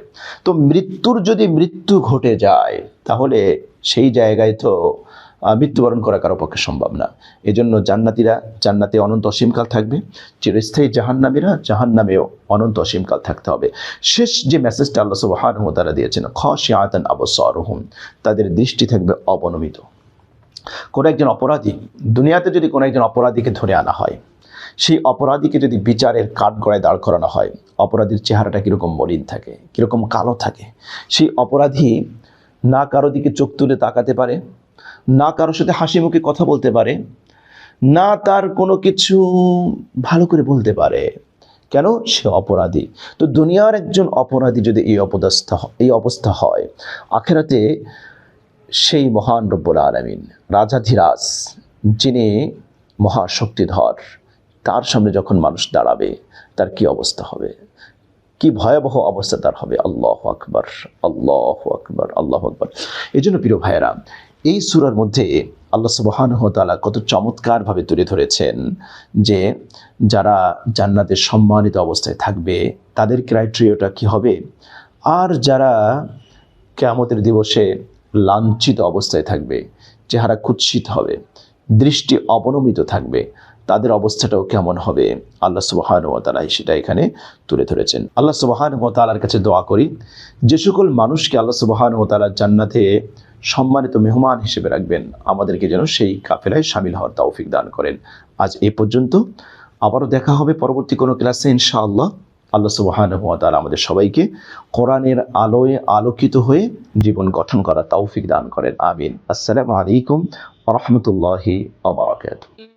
তো মৃত্যুর যদি মৃত্যু ঘটে যায়, তাহলে সেই জায়গায় তো মৃত্যুবরণ করা কারো পক্ষে সম্ভব না। এজন্য জান্নাতীরা জান্নাতে অনন্ত অসীমকাল থাকবে, চিরস্থায়ী জাহান্নামীরা জাহান্নামেও অনন্ত অসীমকাল থাকতে হবে। শেষ যে মেসেজটা আল্লাহ সুবহানাহু ওয়া তাআলা দিয়েছেন, খাশিআতান আবসারুহুম, তাদের দৃষ্টি থাকবে অবনমিত। কোনো একজন অপরাধী, দুনিয়াতে যদি কোনো একজন অপরাধীকে ধরে আনা হয়, সেই অপরাধীকে যদি বিচারের কাঠগড়ায় দাঁড় করানো হয়, অপরাধীর চেহারাটা কীরকম মলিন থাকে, কীরকম কালো থাকে। সেই অপরাধী না কারো দিকে চোখ তুলে তাকাতে পারে, না কারোর সাথে হাসি মুখে কথা বলতে পারে, না তার কোনো কিছু ভালো করে বলতে পারে। কেন? সে অপরাধী। তো দুনিয়ার একজন অপরাধী যদি এই অবস্থা হয়, আখিরাতে সেই মহান রব্বুল আলামিন, রাজাধিরাজ, যিনি মহাশক্তিধর, তার সামনে যখন মানুষ দাঁড়াবে তার কি অবস্থা হবে, কি ভয়াবহ অবস্থা তার হবে। আল্লাহু আকবার, আল্লাহু আকবার, আল্লাহু আকবার। এই জন্য প্রিয় ভাইয়েরা, এই সূরার মধ্যে আল্লাহ সুবহানাহু ওয়া তাআলা কত চমৎকারভাবে তুলে ধরেছেন যে যারা জান্নাতের সম্মানিত অবস্থায় থাকবে তাদের ক্রাইটেরিয়াটা কি হবে, আর যারা কিয়ামতের দিবসে লাঞ্ছিত অবস্থায় থাকবে, চেহারা কুৎসিত হবে, দৃষ্টি অবনমিত থাকবে, তাদের অবস্থাটাও কেমন হবে আল্লাহ সুবহানাহু ওয়া তাআলা সেটা এখানে তুলে ধরেছেন। আল্লাহ সুবহানাহু ওয়া তাআলার কাছে দোয়া করি যে সকল মানুষকে আল্লাহ সুবহানাহু ওয়া তাআলা জান্নাতে সম্মানিত মেহমান হিসেবে রাখবেন, আমাদেরকে যেন সেই কাফেলায় শামিল হওয়ার তৌফিক দান করেন। আজ এই পর্যন্ত, আবারও দেখা হবে পরবর্তী কোনো ক্লাসে ইনশাআল্লাহ। আল্লাহ সুবহানাহু ওয়া তাআলা আমাদের সবাইকে কোরআনের আলোয় আলোকিত হয়ে জীবন গঠন করার তৌফিক দান করেন। আমিন। আসসালামু আলাইকুম ওয়া রাহমাতুল্লাহি ওয়া বারাকাতুহু।